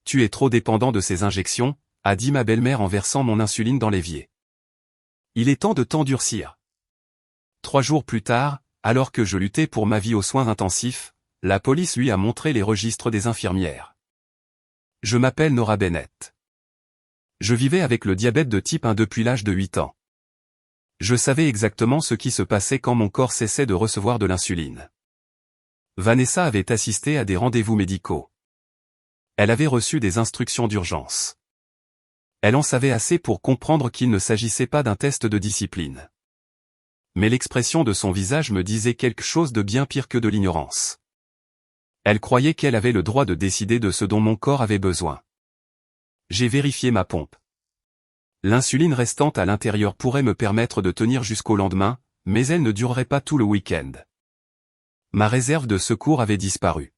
tu es trop dépendant de ces injections, a dit ma belle-mère en versant mon insuline dans l'évier. Il est temps de t'endurcir. 3 jours plus tard, alors que je luttais pour ma vie aux soins intensifs, la police lui a montré les registres des infirmières. Je m'appelle Nora Bennett. Je vivais avec le diabète de type 1 depuis l'âge de 8 ans. Je savais exactement ce qui se passait quand mon corps cessait de recevoir de l'insuline. Vanessa avait assisté à des rendez-vous médicaux. Elle avait reçu des instructions d'urgence. Elle en savait assez pour comprendre qu'il ne s'agissait pas d'un test de discipline. Mais l'expression de son visage me disait quelque chose de bien pire que de l'ignorance. Elle croyait qu'elle avait le droit de décider de ce dont mon corps avait besoin. J'ai vérifié ma pompe. L'insuline restante à l'intérieur pourrait me permettre de tenir jusqu'au lendemain, mais elle ne durerait pas tout le week-end. Ma réserve de secours avait disparu.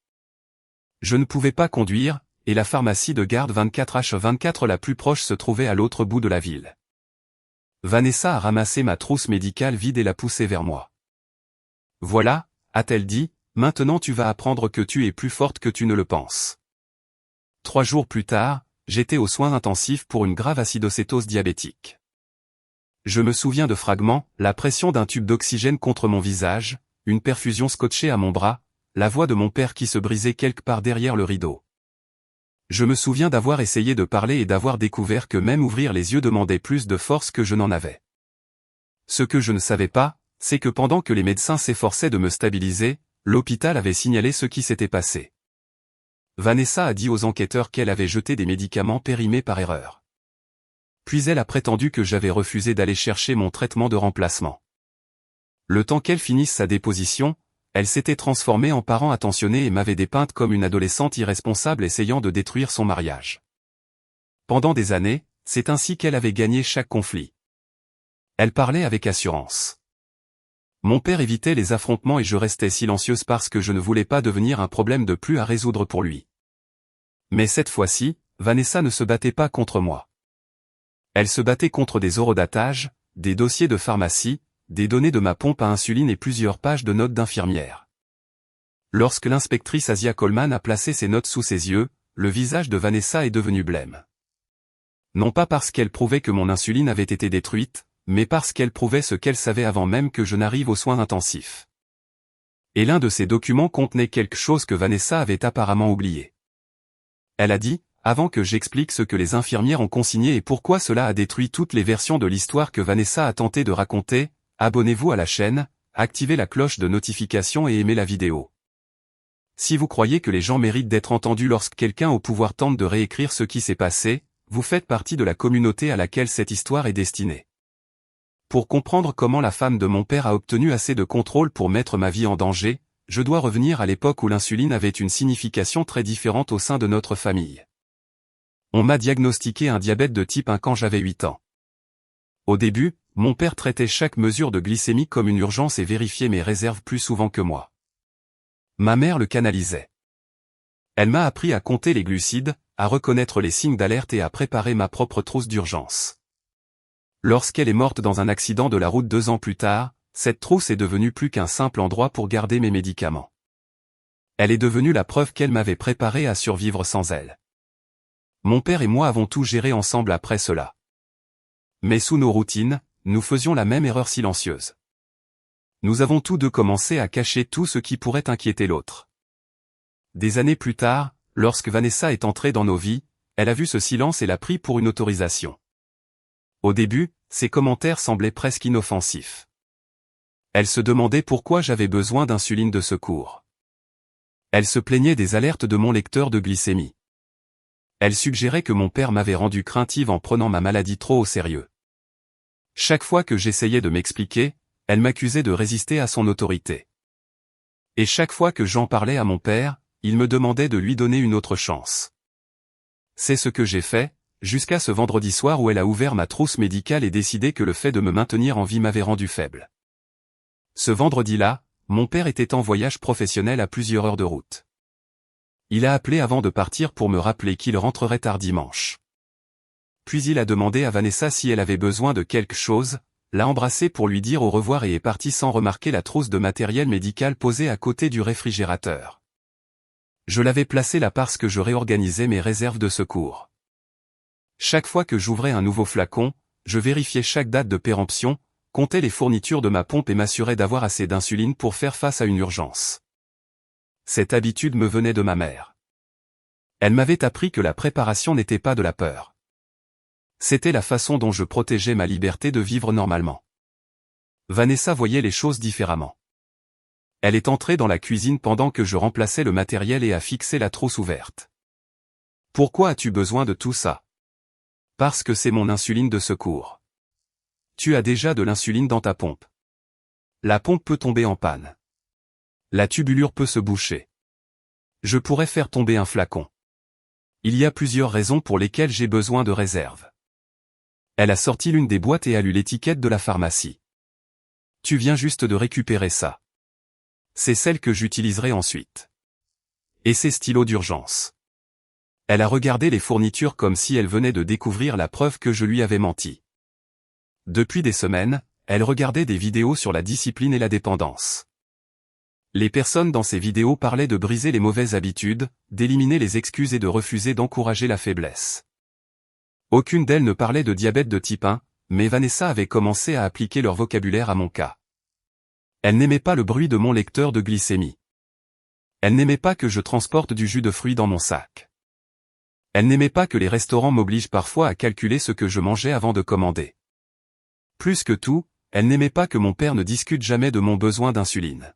Je ne pouvais pas conduire, et la pharmacie de garde 24h24 la plus proche se trouvait à l'autre bout de la ville. Vanessa a ramassé ma trousse médicale vide et l'a poussée vers moi. Voilà, a-t-elle dit, maintenant tu vas apprendre que tu es plus forte que tu ne le penses. 3 jours plus tard, j'étais aux soins intensifs pour une grave acidocétose diabétique. Je me souviens de fragments, la pression d'un tube d'oxygène contre mon visage, une perfusion scotchée à mon bras, la voix de mon père qui se brisait quelque part derrière le rideau. Je me souviens d'avoir essayé de parler et d'avoir découvert que même ouvrir les yeux demandait plus de force que je n'en avais. Ce que je ne savais pas, c'est que pendant que les médecins s'efforçaient de me stabiliser, l'hôpital avait signalé ce qui s'était passé. Vanessa a dit aux enquêteurs qu'elle avait jeté des médicaments périmés par erreur. Puis elle a prétendu que j'avais refusé d'aller chercher mon traitement de remplacement. Le temps qu'elle finisse sa déposition, elle s'était transformée en parent attentionné et m'avait dépeinte comme une adolescente irresponsable essayant de détruire son mariage. Pendant des années, c'est ainsi qu'elle avait gagné chaque conflit. Elle parlait avec assurance. Mon père évitait les affrontements et je restais silencieuse parce que je ne voulais pas devenir un problème de plus à résoudre pour lui. Mais cette fois-ci, Vanessa ne se battait pas contre moi. Elle se battait contre des horodatage, des dossiers de pharmacie, des données de ma pompe à insuline et plusieurs pages de notes d'infirmière. Lorsque l'inspectrice Asia Coleman a placé ses notes sous ses yeux, le visage de Vanessa est devenu blême. Non pas parce qu'elle prouvait que mon insuline avait été détruite, mais parce qu'elle prouvait ce qu'elle savait avant même que je n'arrive aux soins intensifs. Et l'un de ces documents contenait quelque chose que Vanessa avait apparemment oublié. Elle a dit, avant que j'explique ce que les infirmières ont consigné et pourquoi cela a détruit toutes les versions de l'histoire que Vanessa a tenté de raconter, abonnez-vous à la chaîne, activez la cloche de notification et aimez la vidéo. Si vous croyez que les gens méritent d'être entendus lorsque quelqu'un au pouvoir tente de réécrire ce qui s'est passé, vous faites partie de la communauté à laquelle cette histoire est destinée. Pour comprendre comment la femme de mon père a obtenu assez de contrôle pour mettre ma vie en danger, je dois revenir à l'époque où l'insuline avait une signification très différente au sein de notre famille. On m'a diagnostiqué un diabète de type 1 quand j'avais 8 ans. Au début, mon père traitait chaque mesure de glycémie comme une urgence et vérifiait mes réserves plus souvent que moi. Ma mère le canalisait. Elle m'a appris à compter les glucides, à reconnaître les signes d'alerte et à préparer ma propre trousse d'urgence. Lorsqu'elle est morte dans un accident de la route 2 ans plus tard, cette trousse est devenue plus qu'un simple endroit pour garder mes médicaments. Elle est devenue la preuve qu'elle m'avait préparé à survivre sans elle. Mon père et moi avons tout géré ensemble après cela. Mais sous nos routines, nous faisions la même erreur silencieuse. Nous avons tous deux commencé à cacher tout ce qui pourrait inquiéter l'autre. Des années plus tard, lorsque Vanessa est entrée dans nos vies, elle a vu ce silence et l'a pris pour une autorisation. Au début, ses commentaires semblaient presque inoffensifs. Elle se demandait pourquoi j'avais besoin d'insuline de secours. Elle se plaignait des alertes de mon lecteur de glycémie. Elle suggérait que mon père m'avait rendu craintive en prenant ma maladie trop au sérieux. Chaque fois que j'essayais de m'expliquer, elle m'accusait de résister à son autorité. Et chaque fois que j'en parlais à mon père, il me demandait de lui donner une autre chance. C'est ce que j'ai fait, jusqu'à ce vendredi soir où elle a ouvert ma trousse médicale et décidé que le fait de me maintenir en vie m'avait rendu faible. Ce vendredi-là, mon père était en voyage professionnel à plusieurs heures de route. Il a appelé avant de partir pour me rappeler qu'il rentrerait tard dimanche. Puis il a demandé à Vanessa si elle avait besoin de quelque chose, l'a embrassée pour lui dire au revoir et est parti sans remarquer la trousse de matériel médical posée à côté du réfrigérateur. Je l'avais placé là parce que je réorganisais mes réserves de secours. Chaque fois que j'ouvrais un nouveau flacon, je vérifiais chaque date de péremption, comptais les fournitures de ma pompe et m'assurais d'avoir assez d'insuline pour faire face à une urgence. Cette habitude me venait de ma mère. Elle m'avait appris que la préparation n'était pas de la peur. C'était la façon dont je protégeais ma liberté de vivre normalement. Vanessa voyait les choses différemment. Elle est entrée dans la cuisine pendant que je remplaçais le matériel et a fixé la trousse ouverte. « Pourquoi as-tu besoin de tout ça ?»« Parce que c'est mon insuline de secours. »« Tu as déjà de l'insuline dans ta pompe. La pompe peut tomber en panne. La tubulure peut se boucher. Je pourrais faire tomber un flacon. Il y a plusieurs raisons pour lesquelles j'ai besoin de réserve. » Elle a sorti l'une des boîtes et a lu l'étiquette de la pharmacie. « Tu viens juste de récupérer ça. C'est celle que j'utiliserai ensuite. Et ces stylos d'urgence. » Elle a regardé les fournitures comme si elle venait de découvrir la preuve que je lui avais menti. Depuis des semaines, elle regardait des vidéos sur la discipline et la dépendance. Les personnes dans ces vidéos parlaient de briser les mauvaises habitudes, d'éliminer les excuses et de refuser d'encourager la faiblesse. Aucune d'elles ne parlait de diabète de type 1, mais Vanessa avait commencé à appliquer leur vocabulaire à mon cas. Elle n'aimait pas le bruit de mon lecteur de glycémie. Elle n'aimait pas que je transporte du jus de fruits dans mon sac. Elle n'aimait pas que les restaurants m'obligent parfois à calculer ce que je mangeais avant de commander. Plus que tout, elle n'aimait pas que mon père ne discute jamais de mon besoin d'insuline.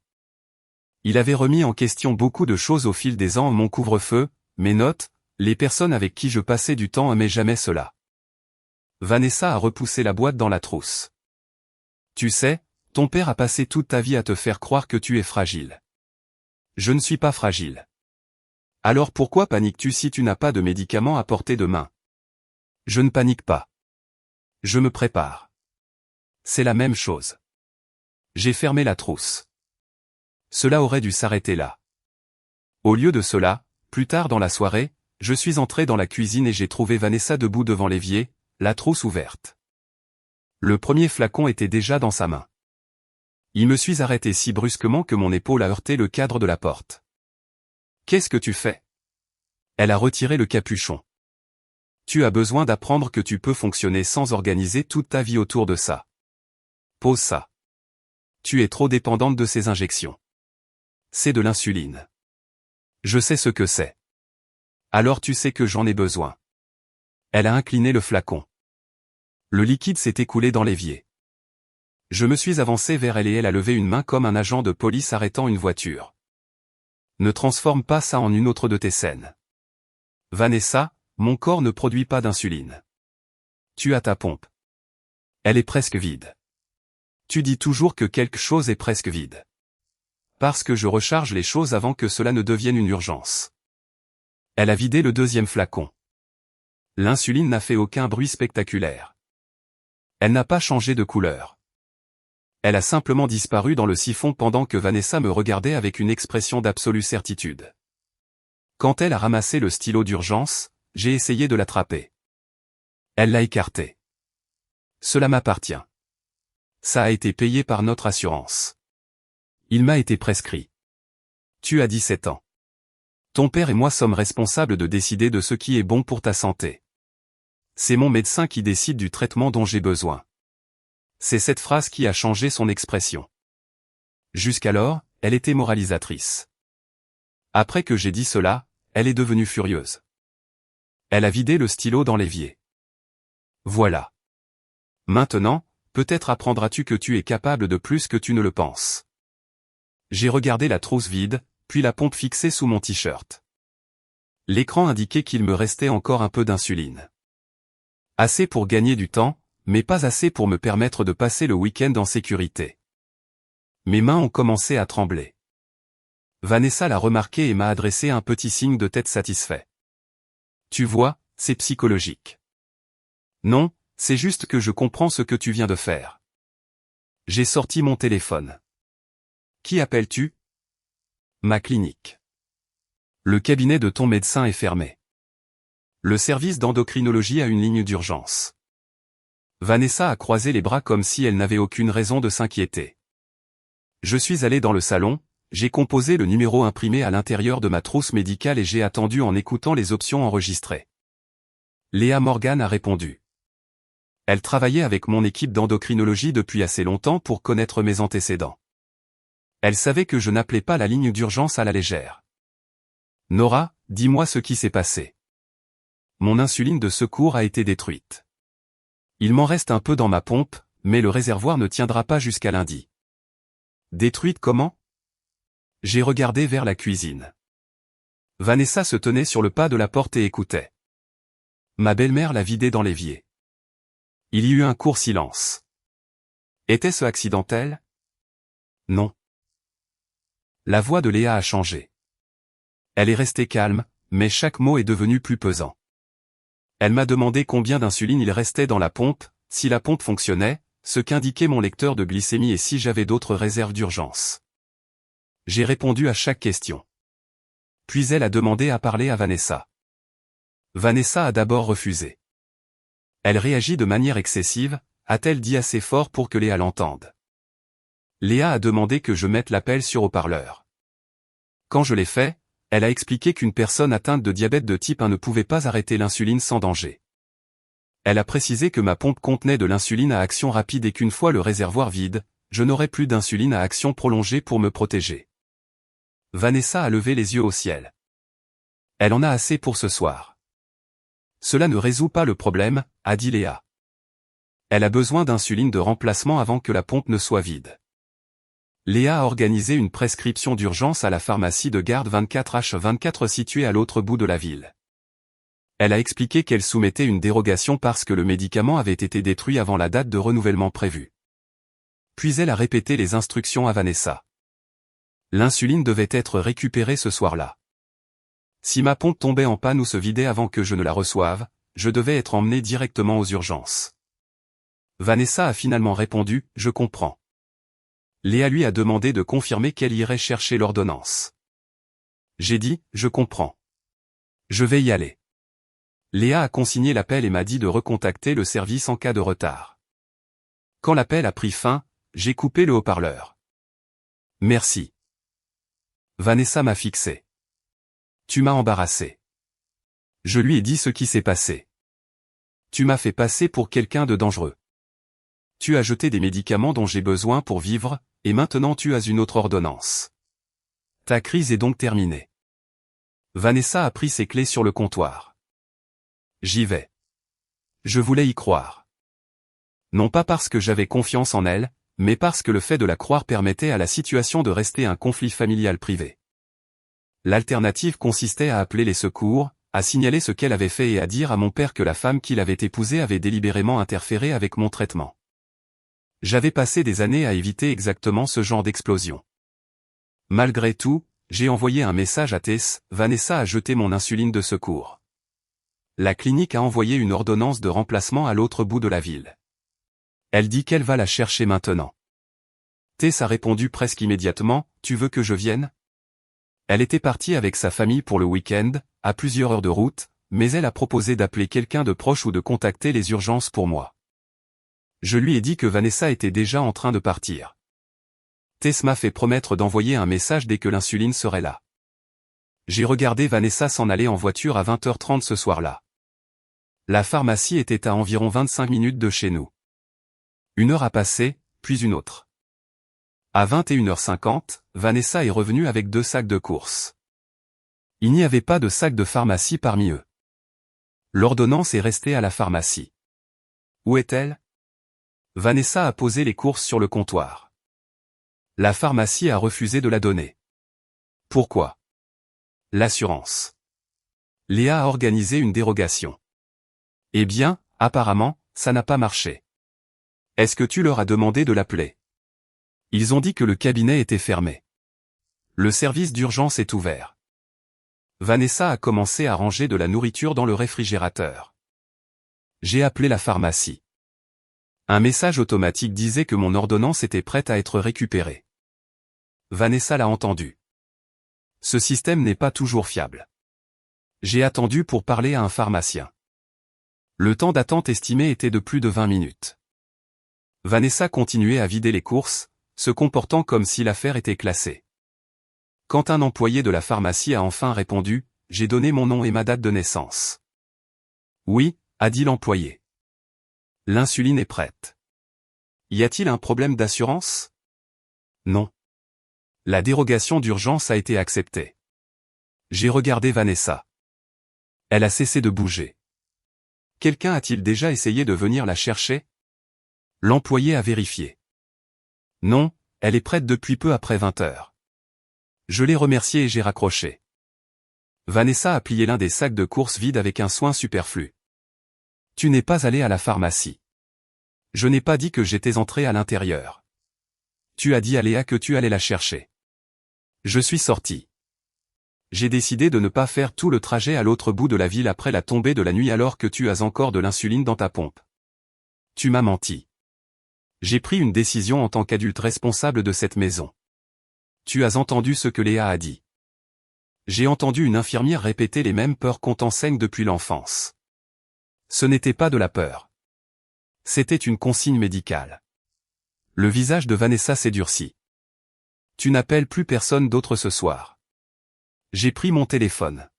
Il avait remis en question beaucoup de choses au fil des ans, mon couvre-feu, mes notes, les personnes avec qui je passais du temps, mais jamais cela. Vanessa a repoussé la boîte dans la trousse. Tu sais, ton père a passé toute ta vie à te faire croire que tu es fragile. Je ne suis pas fragile. Alors pourquoi paniques-tu si tu n'as pas de médicaments à portée de main? Je ne panique pas. Je me prépare. C'est la même chose. J'ai fermé la trousse. Cela aurait dû s'arrêter là. Au lieu de cela, plus tard dans la soirée, je suis entré dans la cuisine et j'ai trouvé Vanessa debout devant l'évier, la trousse ouverte. Le premier flacon était déjà dans sa main. Il me suis arrêté si brusquement que mon épaule a heurté le cadre de la porte. « Qu'est-ce que tu fais ?» Elle a retiré le capuchon. « Tu as besoin d'apprendre que tu peux fonctionner sans organiser toute ta vie autour de ça. Pose ça. Tu es trop dépendante de ces injections. C'est de l'insuline. Je sais ce que c'est. Alors tu sais que j'en ai besoin. » Elle a incliné le flacon. Le liquide s'est écoulé dans l'évier. Je me suis avancé vers elle et elle a levé une main comme un agent de police arrêtant une voiture. « Ne transforme pas ça en une autre de tes scènes. Vanessa, mon corps ne produit pas d'insuline. Tu as ta pompe. Elle est presque vide. Tu dis toujours que quelque chose est presque vide. Parce que je recharge les choses avant que cela ne devienne une urgence. » Elle a vidé le deuxième flacon. L'insuline n'a fait aucun bruit spectaculaire. Elle n'a pas changé de couleur. Elle a simplement disparu dans le siphon pendant que Vanessa me regardait avec une expression d'absolue certitude. Quand elle a ramassé le stylo d'urgence, j'ai essayé de l'attraper. Elle l'a écarté. Cela m'appartient. Ça a été payé par notre assurance. Il m'a été prescrit. Tu as 17 ans. Ton père et moi sommes responsables de décider de ce qui est bon pour ta santé. C'est mon médecin qui décide du traitement dont j'ai besoin. C'est cette phrase qui a changé son expression. Jusqu'alors, elle était moralisatrice. Après que j'ai dit cela, elle est devenue furieuse. Elle a vidé le stylo dans l'évier. Voilà. Maintenant, peut-être apprendras-tu que tu es capable de plus que tu ne le penses. J'ai regardé la trousse vide, puis la pompe fixée sous mon t-shirt. L'écran indiquait qu'il me restait encore un peu d'insuline. Assez pour gagner du temps, mais pas assez pour me permettre de passer le week-end en sécurité. Mes mains ont commencé à trembler. Vanessa l'a remarqué et m'a adressé un petit signe de tête satisfait. Tu vois, c'est psychologique. Non, c'est juste que je comprends ce que tu viens de faire. J'ai sorti mon téléphone. Qui appelles-tu? Ma clinique. Le cabinet de ton médecin est fermé. Le service d'endocrinologie a une ligne d'urgence. Vanessa a croisé les bras comme si elle n'avait aucune raison de s'inquiéter. Je suis allé dans le salon, j'ai composé le numéro imprimé à l'intérieur de ma trousse médicale et j'ai attendu en écoutant les options enregistrées. Léa Morgan a répondu. Elle travaillait avec mon équipe d'endocrinologie depuis assez longtemps pour connaître mes antécédents. Elle savait que je n'appelais pas la ligne d'urgence à la légère. Nora, dis-moi ce qui s'est passé. Mon insuline de secours a été détruite. Il m'en reste un peu dans ma pompe, mais le réservoir ne tiendra pas jusqu'à lundi. Détruite comment? J'ai regardé vers la cuisine. Vanessa se tenait sur le pas de la porte et écoutait. Ma belle-mère l'a vidée dans l'évier. Il y eut un court silence. Était-ce accidentel? Non. La voix de Léa a changé. Elle est restée calme, mais chaque mot est devenu plus pesant. Elle m'a demandé combien d'insuline il restait dans la pompe, si la pompe fonctionnait, ce qu'indiquait mon lecteur de glycémie et si j'avais d'autres réserves d'urgence. J'ai répondu à chaque question. Puis elle a demandé à parler à Vanessa. Vanessa a d'abord refusé. Elle réagit de manière excessive, a-t-elle dit assez fort pour que Léa l'entende. Léa a demandé que je mette l'appel sur haut-parleur. Quand je l'ai fait, elle a expliqué qu'une personne atteinte de diabète de type 1 ne pouvait pas arrêter l'insuline sans danger. Elle a précisé que ma pompe contenait de l'insuline à action rapide et qu'une fois le réservoir vide, je n'aurais plus d'insuline à action prolongée pour me protéger. Vanessa a levé les yeux au ciel. Elle en a assez pour ce soir. Cela ne résout pas le problème, a dit Léa. Elle a besoin d'insuline de remplacement avant que la pompe ne soit vide. Léa a organisé une prescription d'urgence à la pharmacie de garde 24H24 située à l'autre bout de la ville. Elle a expliqué qu'elle soumettait une dérogation parce que le médicament avait été détruit avant la date de renouvellement prévue. Puis elle a répété les instructions à Vanessa. L'insuline devait être récupérée ce soir-là. Si ma pompe tombait en panne ou se vidait avant que je ne la reçoive, je devais être emmené directement aux urgences. Vanessa a finalement répondu, je comprends. Léa lui a demandé de confirmer qu'elle irait chercher l'ordonnance. J'ai dit, je comprends. Je vais y aller. Léa a consigné l'appel et m'a dit de recontacter le service en cas de retard. Quand l'appel a pris fin, j'ai coupé le haut-parleur. Merci. Vanessa m'a fixé. Tu m'as embarrassé. Je lui ai dit ce qui s'est passé. Tu m'as fait passer pour quelqu'un de dangereux. Tu as jeté des médicaments dont j'ai besoin pour vivre, et maintenant tu as une autre ordonnance. Ta crise est donc terminée. Vanessa a pris ses clés sur le comptoir. J'y vais. Je voulais y croire. Non pas parce que j'avais confiance en elle, mais parce que le fait de la croire permettait à la situation de rester un conflit familial privé. L'alternative consistait à appeler les secours, à signaler ce qu'elle avait fait et à dire à mon père que la femme qu'il avait épousée avait délibérément interféré avec mon traitement. J'avais passé des années à éviter exactement ce genre d'explosion. Malgré tout, j'ai envoyé un message à Tess, Vanessa a jeté mon insuline de secours. La clinique a envoyé une ordonnance de remplacement à l'autre bout de la ville. Elle dit qu'elle va la chercher maintenant. Tess a répondu presque immédiatement, tu veux que je vienne? Elle était partie avec sa famille pour le week-end, à plusieurs heures de route, mais elle a proposé d'appeler quelqu'un de proche ou de contacter les urgences pour moi. Je lui ai dit que Vanessa était déjà en train de partir. Tess m'a fait promettre d'envoyer un message dès que l'insuline serait là. J'ai regardé Vanessa s'en aller en voiture à 20h30 ce soir-là. La pharmacie était à environ 25 minutes de chez nous. Une heure a passé, puis une autre. À 21h50, Vanessa est revenue avec 2 sacs de courses. Il n'y avait pas de sac de pharmacie parmi eux. L'ordonnance est restée à la pharmacie. Où est-elle? Vanessa a posé les courses sur le comptoir. La pharmacie a refusé de la donner. Pourquoi? L'assurance. Léa a organisé une dérogation. Eh bien, apparemment, ça n'a pas marché. Est-ce que tu leur as demandé de l'appeler? Ils ont dit que le cabinet était fermé. Le service d'urgence est ouvert. Vanessa a commencé à ranger de la nourriture dans le réfrigérateur. J'ai appelé la pharmacie. Un message automatique disait que mon ordonnance était prête à être récupérée. Vanessa l'a entendu. Ce système n'est pas toujours fiable. J'ai attendu pour parler à un pharmacien. Le temps d'attente estimé était de plus de 20 minutes. Vanessa continuait à vider les courses, se comportant comme si l'affaire était classée. Quand un employé de la pharmacie a enfin répondu, j'ai donné mon nom et ma date de naissance. Oui, a dit l'employé. L'insuline est prête. Y a-t-il un problème d'assurance? Non. La dérogation d'urgence a été acceptée. J'ai regardé Vanessa. Elle a cessé de bouger. Quelqu'un a-t-il déjà essayé de venir la chercher? L'employé a vérifié. Non, elle est prête depuis peu après 20 heures. Je l'ai remerciée et j'ai raccroché. Vanessa a plié l'un des sacs de course vides avec un soin superflu. Tu n'es pas allé à la pharmacie. Je n'ai pas dit que j'étais entré à l'intérieur. Tu as dit à Léa que tu allais la chercher. Je suis sorti. J'ai décidé de ne pas faire tout le trajet à l'autre bout de la ville après la tombée de la nuit alors que tu as encore de l'insuline dans ta pompe. Tu m'as menti. J'ai pris une décision en tant qu'adulte responsable de cette maison. Tu as entendu ce que Léa a dit. J'ai entendu une infirmière répéter les mêmes peurs qu'on t'enseigne depuis l'enfance. Ce n'était pas de la peur. C'était une consigne médicale. Le visage de Vanessa s'est durci. Tu n'appelles plus personne d'autre ce soir. J'ai pris mon téléphone.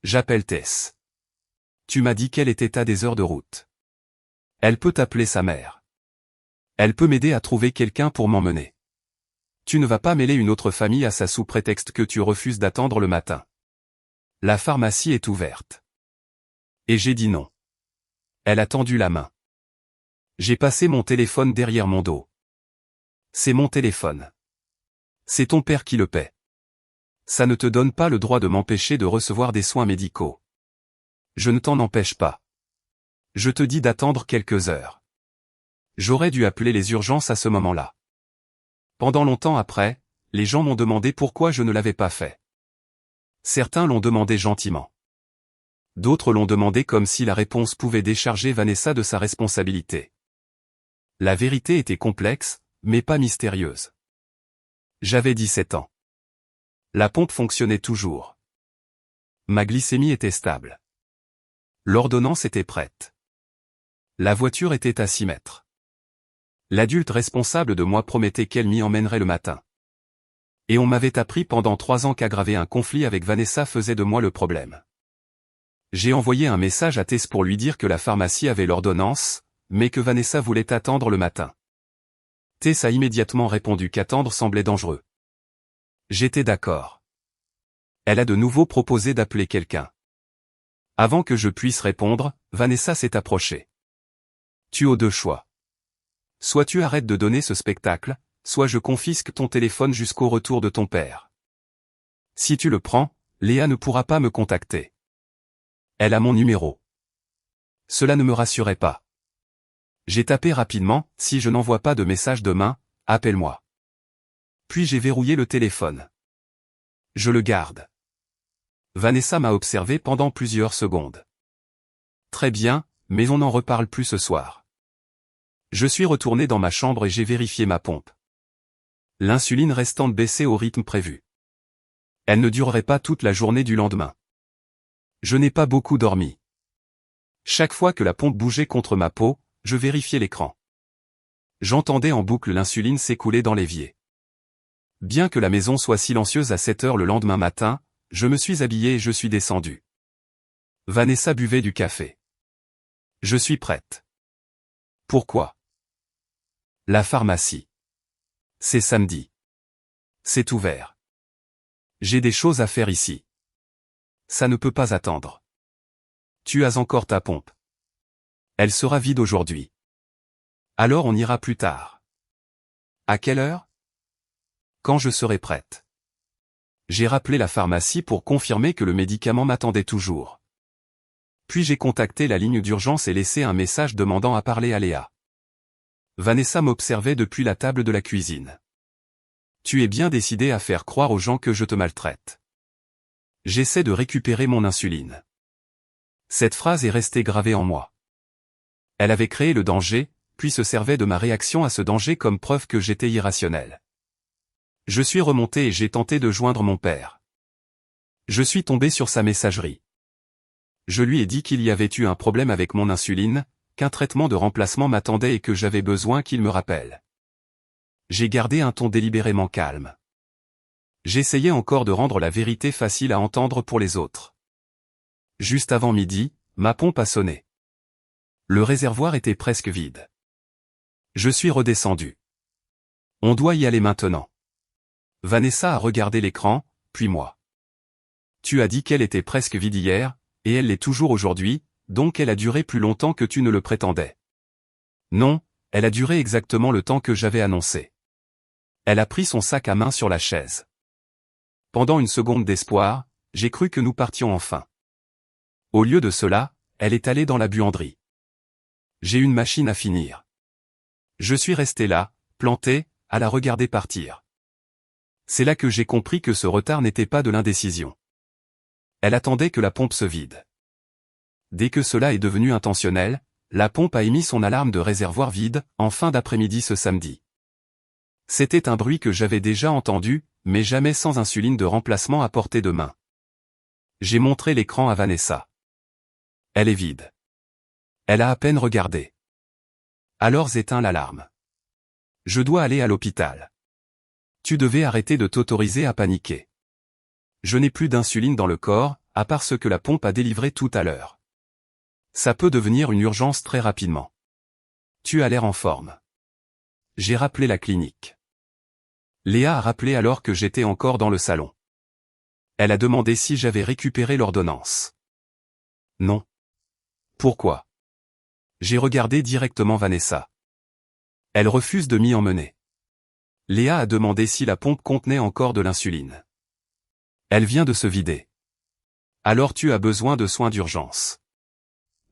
J'appelle Tess. Tu m'as dit qu'elle était à des heures de route. Elle peut appeler sa mère. Elle peut m'aider à trouver quelqu'un pour m'emmener. Tu ne vas pas mêler une autre famille à ça sous prétexte que tu refuses d'attendre le matin. La pharmacie est ouverte. Et j'ai dit non. Elle a tendu la main. J'ai passé mon téléphone derrière mon dos. C'est mon téléphone. C'est ton père qui le paie. Ça ne te donne pas le droit de m'empêcher de recevoir des soins médicaux. Je ne t'en empêche pas. Je te dis d'attendre quelques heures. J'aurais dû appeler les urgences à ce moment-là. Pendant longtemps après, les gens m'ont demandé pourquoi je ne l'avais pas fait. Certains l'ont demandé gentiment. D'autres l'ont demandé comme si la réponse pouvait décharger Vanessa de sa responsabilité. La vérité était complexe, mais pas mystérieuse. J'avais 17 ans. La pompe fonctionnait toujours. Ma glycémie était stable. L'ordonnance était prête. La voiture était à 6 mètres. L'adulte responsable de moi promettait qu'elle m'y emmènerait le matin. Et on m'avait appris pendant 3 ans qu'aggraver un conflit avec Vanessa faisait de moi le problème. J'ai envoyé un message à Tess pour lui dire que la pharmacie avait l'ordonnance, mais que Vanessa voulait attendre le matin. Tess a immédiatement répondu qu'attendre semblait dangereux. J'étais d'accord. Elle a de nouveau proposé d'appeler quelqu'un. Avant que je puisse répondre, Vanessa s'est approchée. Tu as 2 choix. Soit tu arrêtes de donner ce spectacle, soit je confisque ton téléphone jusqu'au retour de ton père. Si tu le prends, Léa ne pourra pas me contacter. Elle a mon numéro. Cela ne me rassurait pas. J'ai tapé rapidement, si je n'envoie pas de message demain, appelle-moi. Puis j'ai verrouillé le téléphone. Je le garde. Vanessa m'a observé pendant plusieurs secondes. Très bien, mais on n'en reparle plus ce soir. Je suis retourné dans ma chambre et j'ai vérifié ma pompe. L'insuline restante baissait au rythme prévu. Elle ne durerait pas toute la journée du lendemain. Je n'ai pas beaucoup dormi. Chaque fois que la pompe bougeait contre ma peau, je vérifiais l'écran. J'entendais en boucle l'insuline s'écouler dans l'évier. Bien que la maison soit silencieuse à 7 heures le lendemain matin, je me suis habillé et je suis descendu. Vanessa buvait du café. Je suis prête. Pourquoi? La pharmacie. C'est samedi. C'est ouvert. J'ai des choses à faire ici. Ça ne peut pas attendre. Tu as encore ta pompe. Elle sera vide aujourd'hui. Alors on ira plus tard. À quelle heure? Quand je serai prête. J'ai rappelé la pharmacie pour confirmer que le médicament m'attendait toujours. Puis j'ai contacté la ligne d'urgence et laissé un message demandant à parler à Léa. Vanessa m'observait depuis la table de la cuisine. Tu es bien décidé à faire croire aux gens que je te maltraite. J'essaie de récupérer mon insuline. Cette phrase est restée gravée en moi. Elle avait créé le danger, puis se servait de ma réaction à ce danger comme preuve que j'étais irrationnel. Je suis remonté et j'ai tenté de joindre mon père. Je suis tombé sur sa messagerie. Je lui ai dit qu'il y avait eu un problème avec mon insuline, qu'un traitement de remplacement m'attendait et que j'avais besoin qu'il me rappelle. J'ai gardé un ton délibérément calme. J'essayais encore de rendre la vérité facile à entendre pour les autres. Juste avant midi, ma pompe a sonné. Le réservoir était presque vide. Je suis redescendu. On doit y aller maintenant. Vanessa a regardé l'écran, puis moi. Tu as dit qu'elle était presque vide hier, et elle l'est toujours aujourd'hui, donc elle a duré plus longtemps que tu ne le prétendais. Non, elle a duré exactement le temps que j'avais annoncé. Elle a pris son sac à main sur la chaise. Pendant une seconde d'espoir, j'ai cru que nous partions enfin. Au lieu de cela, elle est allée dans la buanderie. J'ai une machine à finir. Je suis resté là, planté, à la regarder partir. C'est là que j'ai compris que ce retard n'était pas de l'indécision. Elle attendait que la pompe se vide. Dès que cela est devenu intentionnel, la pompe a émis son alarme de réservoir vide, en fin d'après-midi ce samedi. C'était un bruit que j'avais déjà entendu, mais jamais sans insuline de remplacement à portée de main. J'ai montré l'écran à Vanessa. Elle est vide. Elle a à peine regardé. Alors éteins l'alarme. Je dois aller à l'hôpital. Tu devais arrêter de t'autoriser à paniquer. Je n'ai plus d'insuline dans le corps, à part ce que la pompe a délivré tout à l'heure. Ça peut devenir une urgence très rapidement. Tu as l'air en forme. J'ai rappelé la clinique. Léa a rappelé alors que j'étais encore dans le salon. Elle a demandé si j'avais récupéré l'ordonnance. Non. Pourquoi? J'ai regardé directement Vanessa. Elle refuse de m'y emmener. Léa a demandé si la pompe contenait encore de l'insuline. Elle vient de se vider. Alors tu as besoin de soins d'urgence.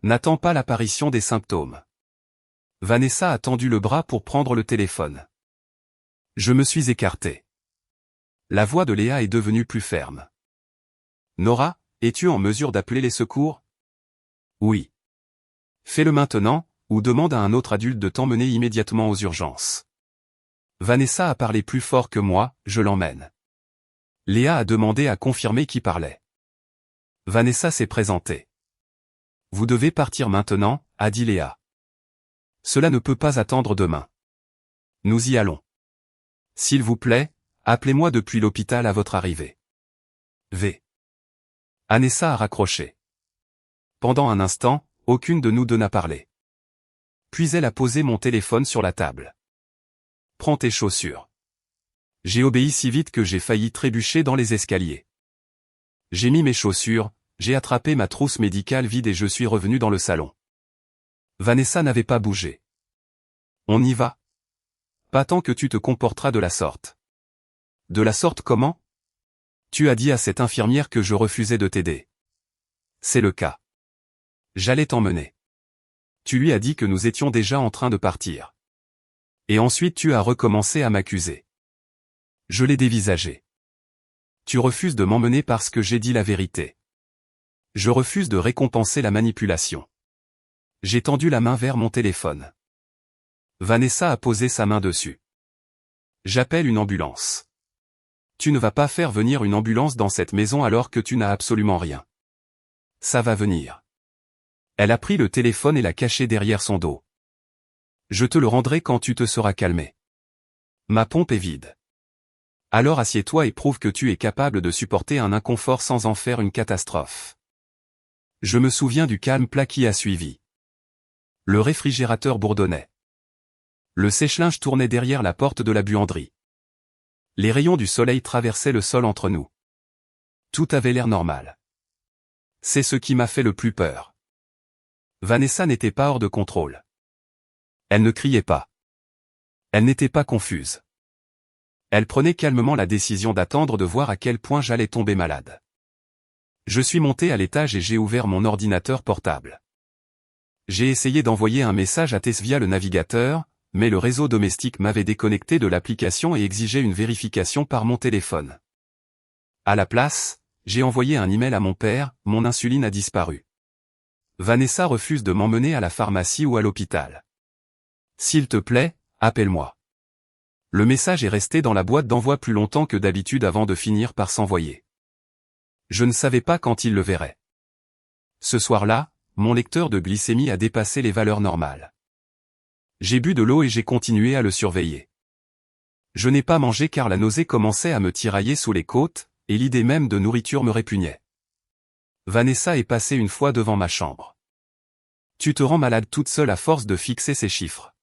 N'attends pas l'apparition des symptômes. Vanessa a tendu le bras pour prendre le téléphone. Je me suis écarté. La voix de Léa est devenue plus ferme. Nora, es-tu en mesure d'appeler les secours? Oui. Fais-le maintenant, ou demande à un autre adulte de t'emmener immédiatement aux urgences. Vanessa a parlé plus fort que moi, je l'emmène. Léa a demandé à confirmer qui parlait. Vanessa s'est présentée. Vous devez partir maintenant, a dit Léa. Cela ne peut pas attendre demain. Nous y allons. S'il vous plaît, appelez-moi depuis l'hôpital à votre arrivée. V. Vanessa a raccroché. Pendant un instant, aucune de nous deux n'a parlé. Puis elle a posé mon téléphone sur la table. Prends tes chaussures. J'ai obéi si vite que j'ai failli trébucher dans les escaliers. J'ai mis mes chaussures, j'ai attrapé ma trousse médicale vide et je suis revenu dans le salon. Vanessa n'avait pas bougé. On y va. Pas tant que tu te comporteras de la sorte. De la sorte comment? Tu as dit à cette infirmière que je refusais de t'aider. C'est le cas. J'allais t'emmener. Tu lui as dit que nous étions déjà en train de partir. Et ensuite tu as recommencé à m'accuser. Je l'ai dévisagé. Tu refuses de m'emmener parce que j'ai dit la vérité. Je refuse de récompenser la manipulation. J'ai tendu la main vers mon téléphone. Vanessa a posé sa main dessus. J'appelle une ambulance. Tu ne vas pas faire venir une ambulance dans cette maison alors que tu n'as absolument rien. Ça va venir. Elle a pris le téléphone et l'a caché derrière son dos. Je te le rendrai quand tu te seras calmé. Ma pompe est vide. Alors assieds-toi et prouve que tu es capable de supporter un inconfort sans en faire une catastrophe. Je me souviens du calme plat qui a suivi. Le réfrigérateur bourdonnait. Le sèche-linge tournait derrière la porte de la buanderie. Les rayons du soleil traversaient le sol entre nous. Tout avait l'air normal. C'est ce qui m'a fait le plus peur. Vanessa n'était pas hors de contrôle. Elle ne criait pas. Elle n'était pas confuse. Elle prenait calmement la décision d'attendre de voir à quel point j'allais tomber malade. Je suis monté à l'étage et j'ai ouvert mon ordinateur portable. J'ai essayé d'envoyer un message à Tess via le navigateur, mais le réseau domestique m'avait déconnecté de l'application et exigeait une vérification par mon téléphone. À la place, j'ai envoyé un email à mon père, mon insuline a disparu. Vanessa refuse de m'emmener à la pharmacie ou à l'hôpital. S'il te plaît, appelle-moi. Le message est resté dans la boîte d'envoi plus longtemps que d'habitude avant de finir par s'envoyer. Je ne savais pas quand il le verrait. Ce soir-là, mon lecteur de glycémie a dépassé les valeurs normales. J'ai bu de l'eau et j'ai continué à le surveiller. Je n'ai pas mangé car la nausée commençait à me tirailler sous les côtes, et l'idée même de nourriture me répugnait. Vanessa est passée une fois devant ma chambre. Tu te rends malade toute seule à force de fixer ces chiffres.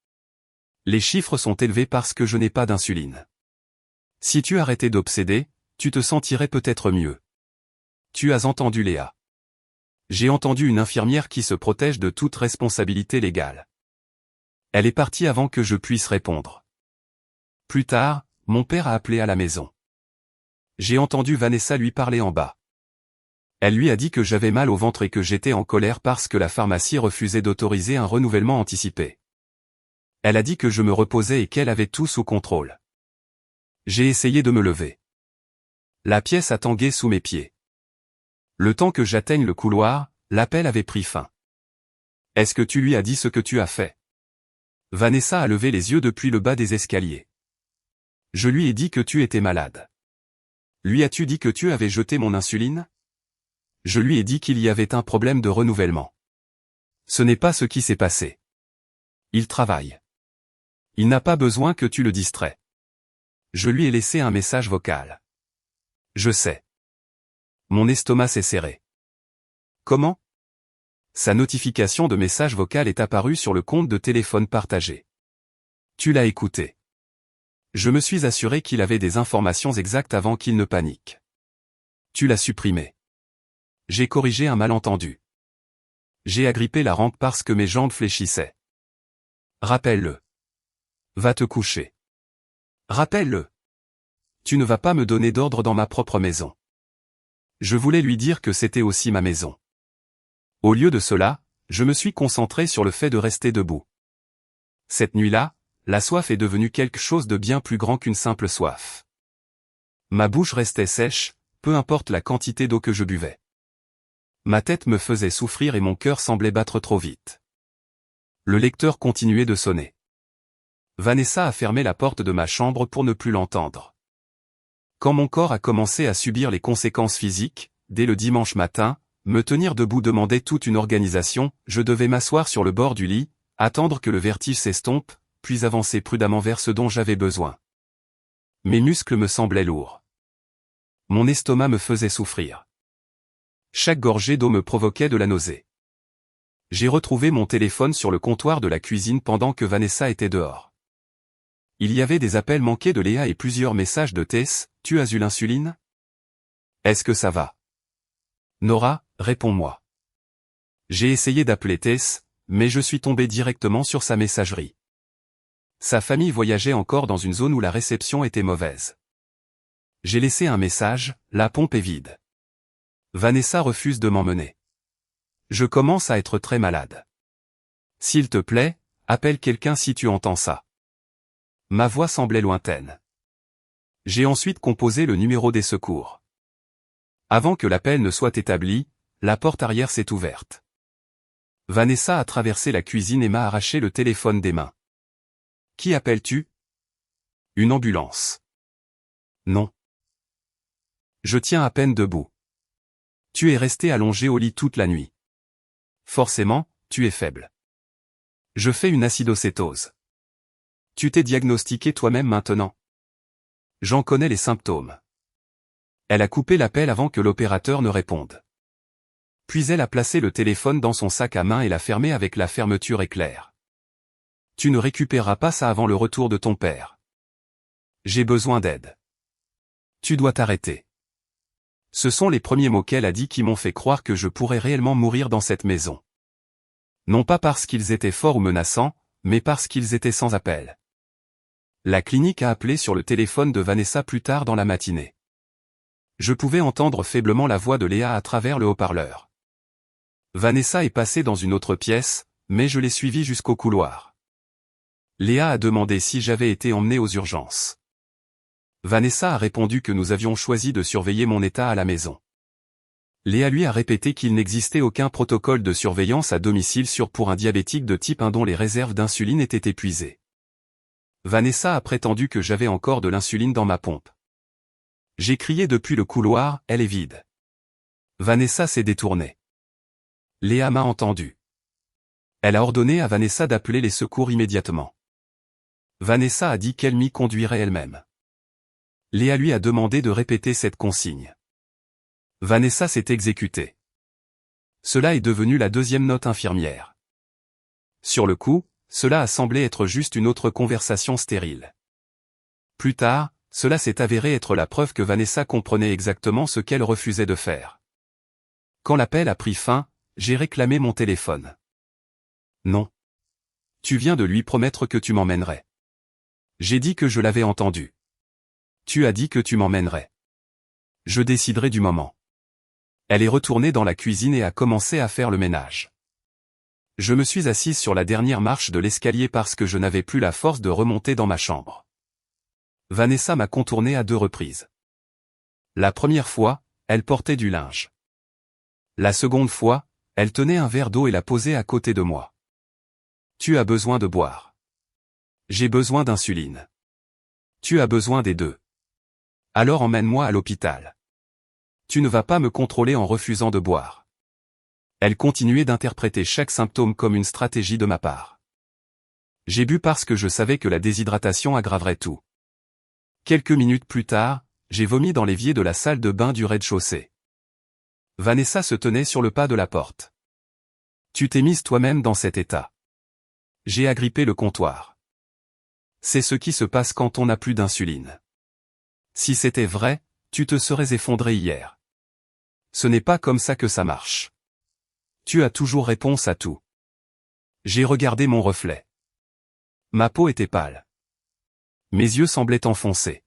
Les chiffres sont élevés parce que je n'ai pas d'insuline. Si tu arrêtais d'obséder, tu te sentirais peut-être mieux. Tu as entendu Léa. J'ai entendu une infirmière qui se protège de toute responsabilité légale. Elle est partie avant que je puisse répondre. Plus tard, mon père a appelé à la maison. J'ai entendu Vanessa lui parler en bas. Elle lui a dit que j'avais mal au ventre et que j'étais en colère parce que la pharmacie refusait d'autoriser un renouvellement anticipé. Elle a dit que je me reposais et qu'elle avait tout sous contrôle. J'ai essayé de me lever. La pièce a tangué sous mes pieds. Le temps que j'atteigne le couloir, l'appel avait pris fin. Est-ce que tu lui as dit ce que tu as fait? Vanessa a levé les yeux depuis le bas des escaliers. Je lui ai dit que tu étais malade. Lui as-tu dit que tu avais jeté mon insuline? Je lui ai dit qu'il y avait un problème de renouvellement. Ce n'est pas ce qui s'est passé. Il travaille. Il n'a pas besoin que tu le distrais. Je lui ai laissé un message vocal. Je sais. Mon estomac s'est serré. Comment? Sa notification de message vocal est apparue sur le compte de téléphone partagé. Tu l'as écouté. Je me suis assuré qu'il avait des informations exactes avant qu'il ne panique. Tu l'as supprimé. J'ai corrigé un malentendu. J'ai agrippé la rampe parce que mes jambes fléchissaient. Rappelle-le. Va te coucher. Rappelle-le. Tu ne vas pas me donner d'ordre dans ma propre maison. Je voulais lui dire que c'était aussi ma maison. Au lieu de cela, je me suis concentré sur le fait de rester debout. Cette nuit-là, la soif est devenue quelque chose de bien plus grand qu'une simple soif. Ma bouche restait sèche, peu importe la quantité d'eau que je buvais. Ma tête me faisait souffrir et mon cœur semblait battre trop vite. Le lecteur continuait de sonner. Vanessa a fermé la porte de ma chambre pour ne plus l'entendre. Quand mon corps a commencé à subir les conséquences physiques, dès le dimanche matin, me tenir debout demandait toute une organisation, je devais m'asseoir sur le bord du lit, attendre que le vertige s'estompe, puis avancer prudemment vers ce dont j'avais besoin. Mes muscles me semblaient lourds. Mon estomac me faisait souffrir. Chaque gorgée d'eau me provoquait de la nausée. J'ai retrouvé mon téléphone sur le comptoir de la cuisine pendant que Vanessa était dehors. Il y avait des appels manqués de Léa et plusieurs messages de Tess, « Tu as eu l'insuline? Est-ce que ça va? Nora, réponds-moi. » J'ai essayé d'appeler Tess, mais je suis tombé directement sur sa messagerie. Sa famille voyageait encore dans une zone où la réception était mauvaise. J'ai laissé un message, la pompe est vide. Vanessa refuse de m'emmener. Je commence à être très malade. S'il te plaît, appelle quelqu'un si tu entends ça. Ma voix semblait lointaine. J'ai ensuite composé le numéro des secours. Avant que l'appel ne soit établi, la porte arrière s'est ouverte. Vanessa a traversé la cuisine et m'a arraché le téléphone des mains. Qui appelles-tu? Une ambulance. Non. Je tiens à peine debout. Tu es resté allongé au lit toute la nuit. Forcément, tu es faible. Je fais une acidocétose. Tu t'es diagnostiqué toi-même maintenant? J'en connais les symptômes. Elle a coupé l'appel avant que l'opérateur ne réponde. Puis elle a placé le téléphone dans son sac à main et l'a fermé avec la fermeture éclair. Tu ne récupéreras pas ça avant le retour de ton père. J'ai besoin d'aide. Tu dois t'arrêter. Ce sont les premiers mots qu'elle a dit qui m'ont fait croire que je pourrais réellement mourir dans cette maison. Non pas parce qu'ils étaient forts ou menaçants, mais parce qu'ils étaient sans appel. La clinique a appelé sur le téléphone de Vanessa plus tard dans la matinée. Je pouvais entendre faiblement la voix de Léa à travers le haut-parleur. Vanessa est passée dans une autre pièce, mais je l'ai suivie jusqu'au couloir. Léa a demandé si j'avais été emmené aux urgences. Vanessa a répondu que nous avions choisi de surveiller mon état à la maison. Léa lui a répété qu'il n'existait aucun protocole de surveillance à domicile pour un diabétique de type 1 dont les réserves d'insuline étaient épuisées. Vanessa a prétendu que j'avais encore de l'insuline dans ma pompe. J'ai crié depuis le couloir, elle est vide. Vanessa s'est détournée. Léa m'a entendu. Elle a ordonné à Vanessa d'appeler les secours immédiatement. Vanessa a dit qu'elle m'y conduirait elle-même. Léa lui a demandé de répéter cette consigne. Vanessa s'est exécutée. Cela est devenu la deuxième note infirmière. Sur le coup, cela a semblé être juste une autre conversation stérile. Plus tard, cela s'est avéré être la preuve que Vanessa comprenait exactement ce qu'elle refusait de faire. Quand l'appel a pris fin, j'ai réclamé mon téléphone. Non. Tu viens de lui promettre que tu m'emmènerais. J'ai dit que je l'avais entendu. Tu as dit que tu m'emmènerais. Je déciderai du moment. Elle est retournée dans la cuisine et a commencé à faire le ménage. Je me suis assise sur la dernière marche de l'escalier parce que je n'avais plus la force de remonter dans ma chambre. Vanessa m'a contourné à 2 reprises. La première fois, elle portait du linge. La seconde fois, elle tenait un verre d'eau et l'a posé à côté de moi. Tu as besoin de boire. J'ai besoin d'insuline. Tu as besoin des deux. Alors emmène-moi à l'hôpital. Tu ne vas pas me contrôler en refusant de boire. Elle continuait d'interpréter chaque symptôme comme une stratégie de ma part. J'ai bu parce que je savais que la déshydratation aggraverait tout. Quelques minutes plus tard, j'ai vomi dans l'évier de la salle de bain du rez-de-chaussée. Vanessa se tenait sur le pas de la porte. Tu t'es mise toi-même dans cet état. J'ai agrippé le comptoir. C'est ce qui se passe quand on n'a plus d'insuline. Si c'était vrai, tu te serais effondré hier. Ce n'est pas comme ça que ça marche. Tu as toujours réponse à tout. J'ai regardé mon reflet. Ma peau était pâle. Mes yeux semblaient enfoncés.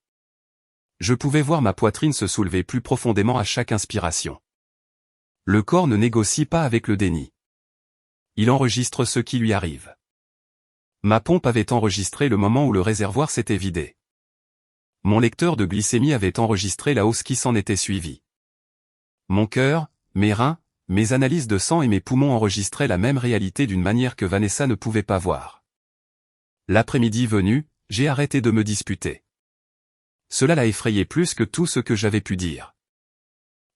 Je pouvais voir ma poitrine se soulever plus profondément à chaque inspiration. Le corps ne négocie pas avec le déni. Il enregistre ce qui lui arrive. Ma pompe avait enregistré le moment où le réservoir s'était vidé. Mon lecteur de glycémie avait enregistré la hausse qui s'en était suivie. Mon cœur, mes reins, mes analyses de sang et mes poumons enregistraient la même réalité d'une manière que Vanessa ne pouvait pas voir. L'après-midi venu, j'ai arrêté de me disputer. Cela l'a effrayée plus que tout ce que j'avais pu dire.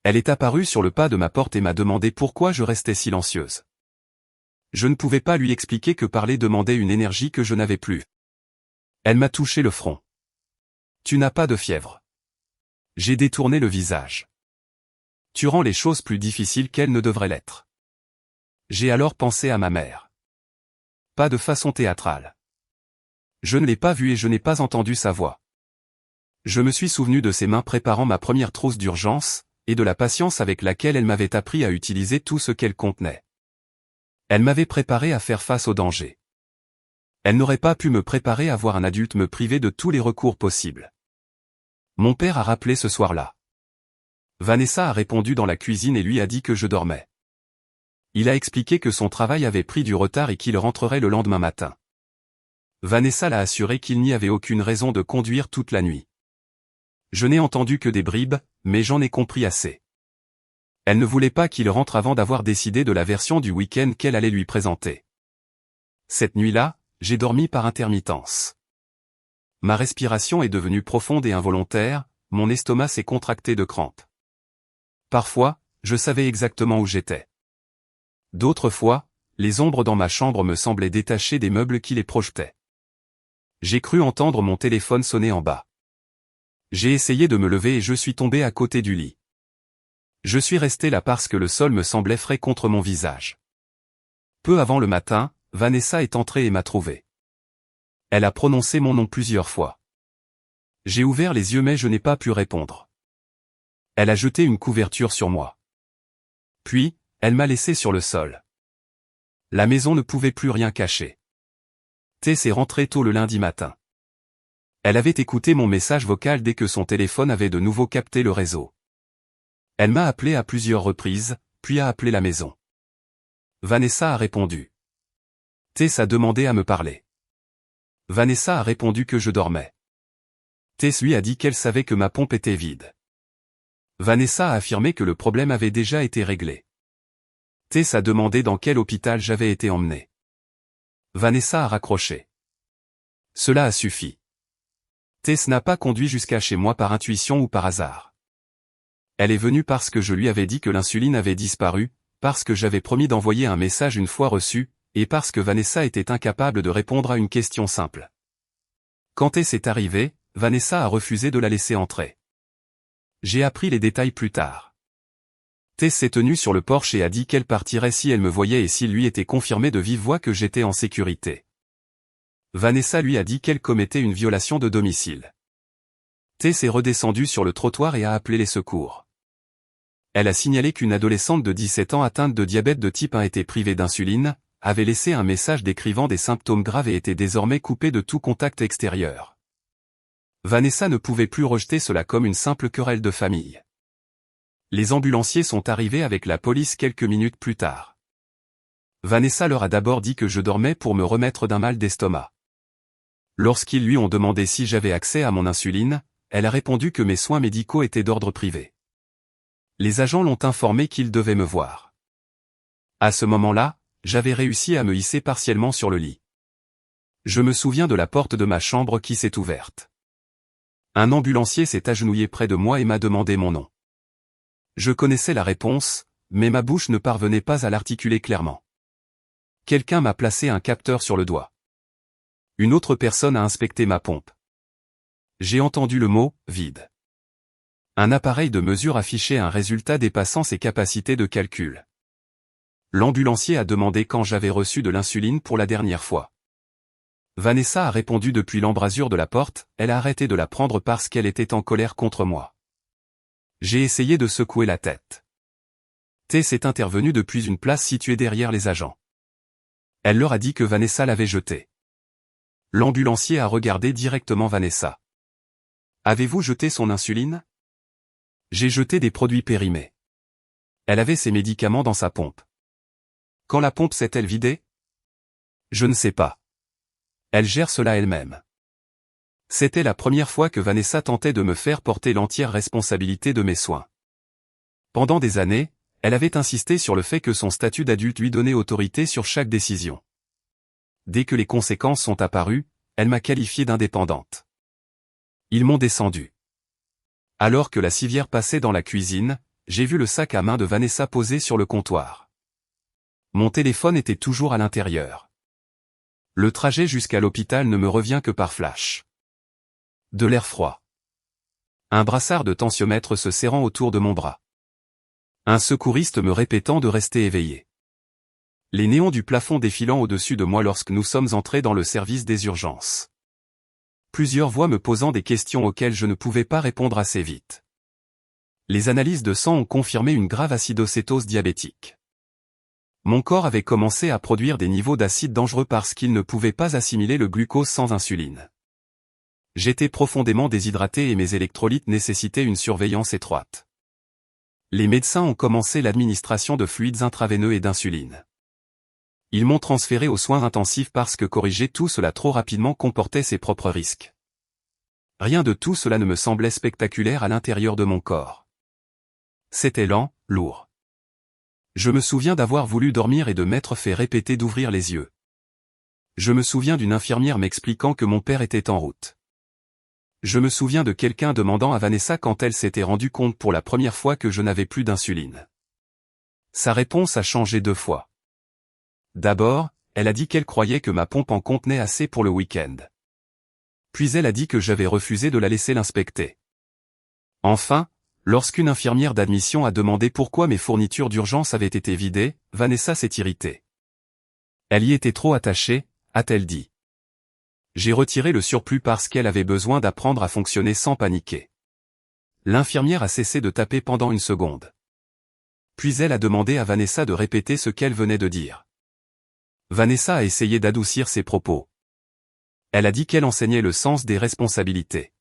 Elle est apparue sur le pas de ma porte et m'a demandé pourquoi je restais silencieuse. Je ne pouvais pas lui expliquer que parler demandait une énergie que je n'avais plus. Elle m'a touché le front. Tu n'as pas de fièvre. J'ai détourné le visage. Tu rends les choses plus difficiles qu'elles ne devraient l'être. J'ai alors pensé à ma mère. Pas de façon théâtrale. Je ne l'ai pas vue et je n'ai pas entendu sa voix. Je me suis souvenu de ses mains préparant ma première trousse d'urgence, et de la patience avec laquelle elle m'avait appris à utiliser tout ce qu'elle contenait. Elle m'avait préparé à faire face au danger. Elle n'aurait pas pu me préparer à voir un adulte me priver de tous les recours possibles. Mon père a rappelé ce soir-là. Vanessa a répondu dans la cuisine et lui a dit que je dormais. Il a expliqué que son travail avait pris du retard et qu'il rentrerait le lendemain matin. Vanessa l'a assuré qu'il n'y avait aucune raison de conduire toute la nuit. Je n'ai entendu que des bribes, mais j'en ai compris assez. Elle ne voulait pas qu'il rentre avant d'avoir décidé de la version du week-end qu'elle allait lui présenter. Cette nuit-là, j'ai dormi par intermittence. Ma respiration est devenue profonde et involontaire, mon estomac s'est contracté de crampes. Parfois, je savais exactement où j'étais. D'autres fois, les ombres dans ma chambre me semblaient détachées des meubles qui les projetaient. J'ai cru entendre mon téléphone sonner en bas. J'ai essayé de me lever et je suis tombé à côté du lit. Je suis resté là parce que le sol me semblait frais contre mon visage. Peu avant le matin, Vanessa est entrée et m'a trouvé. Elle a prononcé mon nom plusieurs fois. J'ai ouvert les yeux mais je n'ai pas pu répondre. Elle a jeté une couverture sur moi. Puis, elle m'a laissé sur le sol. La maison ne pouvait plus rien cacher. Tess est rentrée tôt le lundi matin. Elle avait écouté mon message vocal dès que son téléphone avait de nouveau capté le réseau. Elle m'a appelé à plusieurs reprises, puis a appelé la maison. Vanessa a répondu. Tess a demandé à me parler. Vanessa a répondu que je dormais. Tess lui a dit qu'elle savait que ma pompe était vide. Vanessa a affirmé que le problème avait déjà été réglé. Tess a demandé dans quel hôpital j'avais été emmené. Vanessa a raccroché. Cela a suffi. Tess n'a pas conduit jusqu'à chez moi par intuition ou par hasard. Elle est venue parce que je lui avais dit que l'insuline avait disparu, parce que j'avais promis d'envoyer un message une fois reçu, et parce que Vanessa était incapable de répondre à une question simple. Quand Tess est arrivée, Vanessa a refusé de la laisser entrer. J'ai appris les détails plus tard. Tess s'est tenue sur le porche et a dit qu'elle partirait si elle me voyait et s'il lui était confirmé de vive voix que j'étais en sécurité. Vanessa lui a dit qu'elle commettait une violation de domicile. Tess est redescendue sur le trottoir et a appelé les secours. Elle a signalé qu'une adolescente de 17 ans atteinte de diabète de type 1 était privée d'insuline, avait laissé un message décrivant des symptômes graves et était désormais coupée de tout contact extérieur. Vanessa ne pouvait plus rejeter cela comme une simple querelle de famille. Les ambulanciers sont arrivés avec la police quelques minutes plus tard. Vanessa leur a d'abord dit que je dormais pour me remettre d'un mal d'estomac. Lorsqu'ils lui ont demandé si j'avais accès à mon insuline, elle a répondu que mes soins médicaux étaient d'ordre privé. Les agents l'ont informé qu'ils devaient me voir. À ce moment-là, j'avais réussi à me hisser partiellement sur le lit. Je me souviens de la porte de ma chambre qui s'est ouverte. Un ambulancier s'est agenouillé près de moi et m'a demandé mon nom. Je connaissais la réponse, mais ma bouche ne parvenait pas à l'articuler clairement. Quelqu'un m'a placé un capteur sur le doigt. Une autre personne a inspecté ma pompe. J'ai entendu le mot « vide ». Un appareil de mesure affichait un résultat dépassant ses capacités de calcul. L'ambulancier a demandé quand j'avais reçu de l'insuline pour la dernière fois. Vanessa a répondu depuis l'embrasure de la porte, elle a arrêté de la prendre parce qu'elle était en colère contre moi. J'ai essayé de secouer la tête. Tess est intervenue depuis une place située derrière les agents. Elle leur a dit que Vanessa l'avait jetée. L'ambulancier a regardé directement Vanessa. « Avez-vous jeté son insuline ?» J'ai jeté des produits périmés. Elle avait ses médicaments dans sa pompe. Quand la pompe s'est-elle vidée? Je ne sais pas. Elle gère cela elle-même. C'était la première fois que Vanessa tentait de me faire porter l'entière responsabilité de mes soins. Pendant des années, elle avait insisté sur le fait que son statut d'adulte lui donnait autorité sur chaque décision. Dès que les conséquences sont apparues, elle m'a qualifié d'indépendante. Ils m'ont descendu. Alors que la civière passait dans la cuisine, j'ai vu le sac à main de Vanessa posé sur le comptoir. Mon téléphone était toujours à l'intérieur. Le trajet jusqu'à l'hôpital ne me revient que par flash. De l'air froid. Un brassard de tensiomètre se serrant autour de mon bras. Un secouriste me répétant de rester éveillé. Les néons du plafond défilant au-dessus de moi lorsque nous sommes entrés dans le service des urgences. Plusieurs voix me posant des questions auxquelles je ne pouvais pas répondre assez vite. Les analyses de sang ont confirmé une grave acidocétose diabétique. Mon corps avait commencé à produire des niveaux d'acide dangereux parce qu'il ne pouvait pas assimiler le glucose sans insuline. J'étais profondément déshydraté et mes électrolytes nécessitaient une surveillance étroite. Les médecins ont commencé l'administration de fluides intraveineux et d'insuline. Ils m'ont transféré aux soins intensifs parce que corriger tout cela trop rapidement comportait ses propres risques. Rien de tout cela ne me semblait spectaculaire à l'intérieur de mon corps. C'était lent, lourd. Je me souviens d'avoir voulu dormir et de m'être fait répéter d'ouvrir les yeux. Je me souviens d'une infirmière m'expliquant que mon père était en route. Je me souviens de quelqu'un demandant à Vanessa quand elle s'était rendue compte pour la première fois que je n'avais plus d'insuline. Sa réponse a changé 2 fois. D'abord, elle a dit qu'elle croyait que ma pompe en contenait assez pour le week-end. Puis elle a dit que j'avais refusé de la laisser l'inspecter. Enfin, lorsqu'une infirmière d'admission a demandé pourquoi mes fournitures d'urgence avaient été vidées, Vanessa s'est irritée. Elle y était trop attachée, a-t-elle dit. J'ai retiré le surplus parce qu'elle avait besoin d'apprendre à fonctionner sans paniquer. L'infirmière a cessé de taper pendant 1 seconde. Puis elle a demandé à Vanessa de répéter ce qu'elle venait de dire. Vanessa a essayé d'adoucir ses propos. Elle a dit qu'elle enseignait le sens des responsabilités.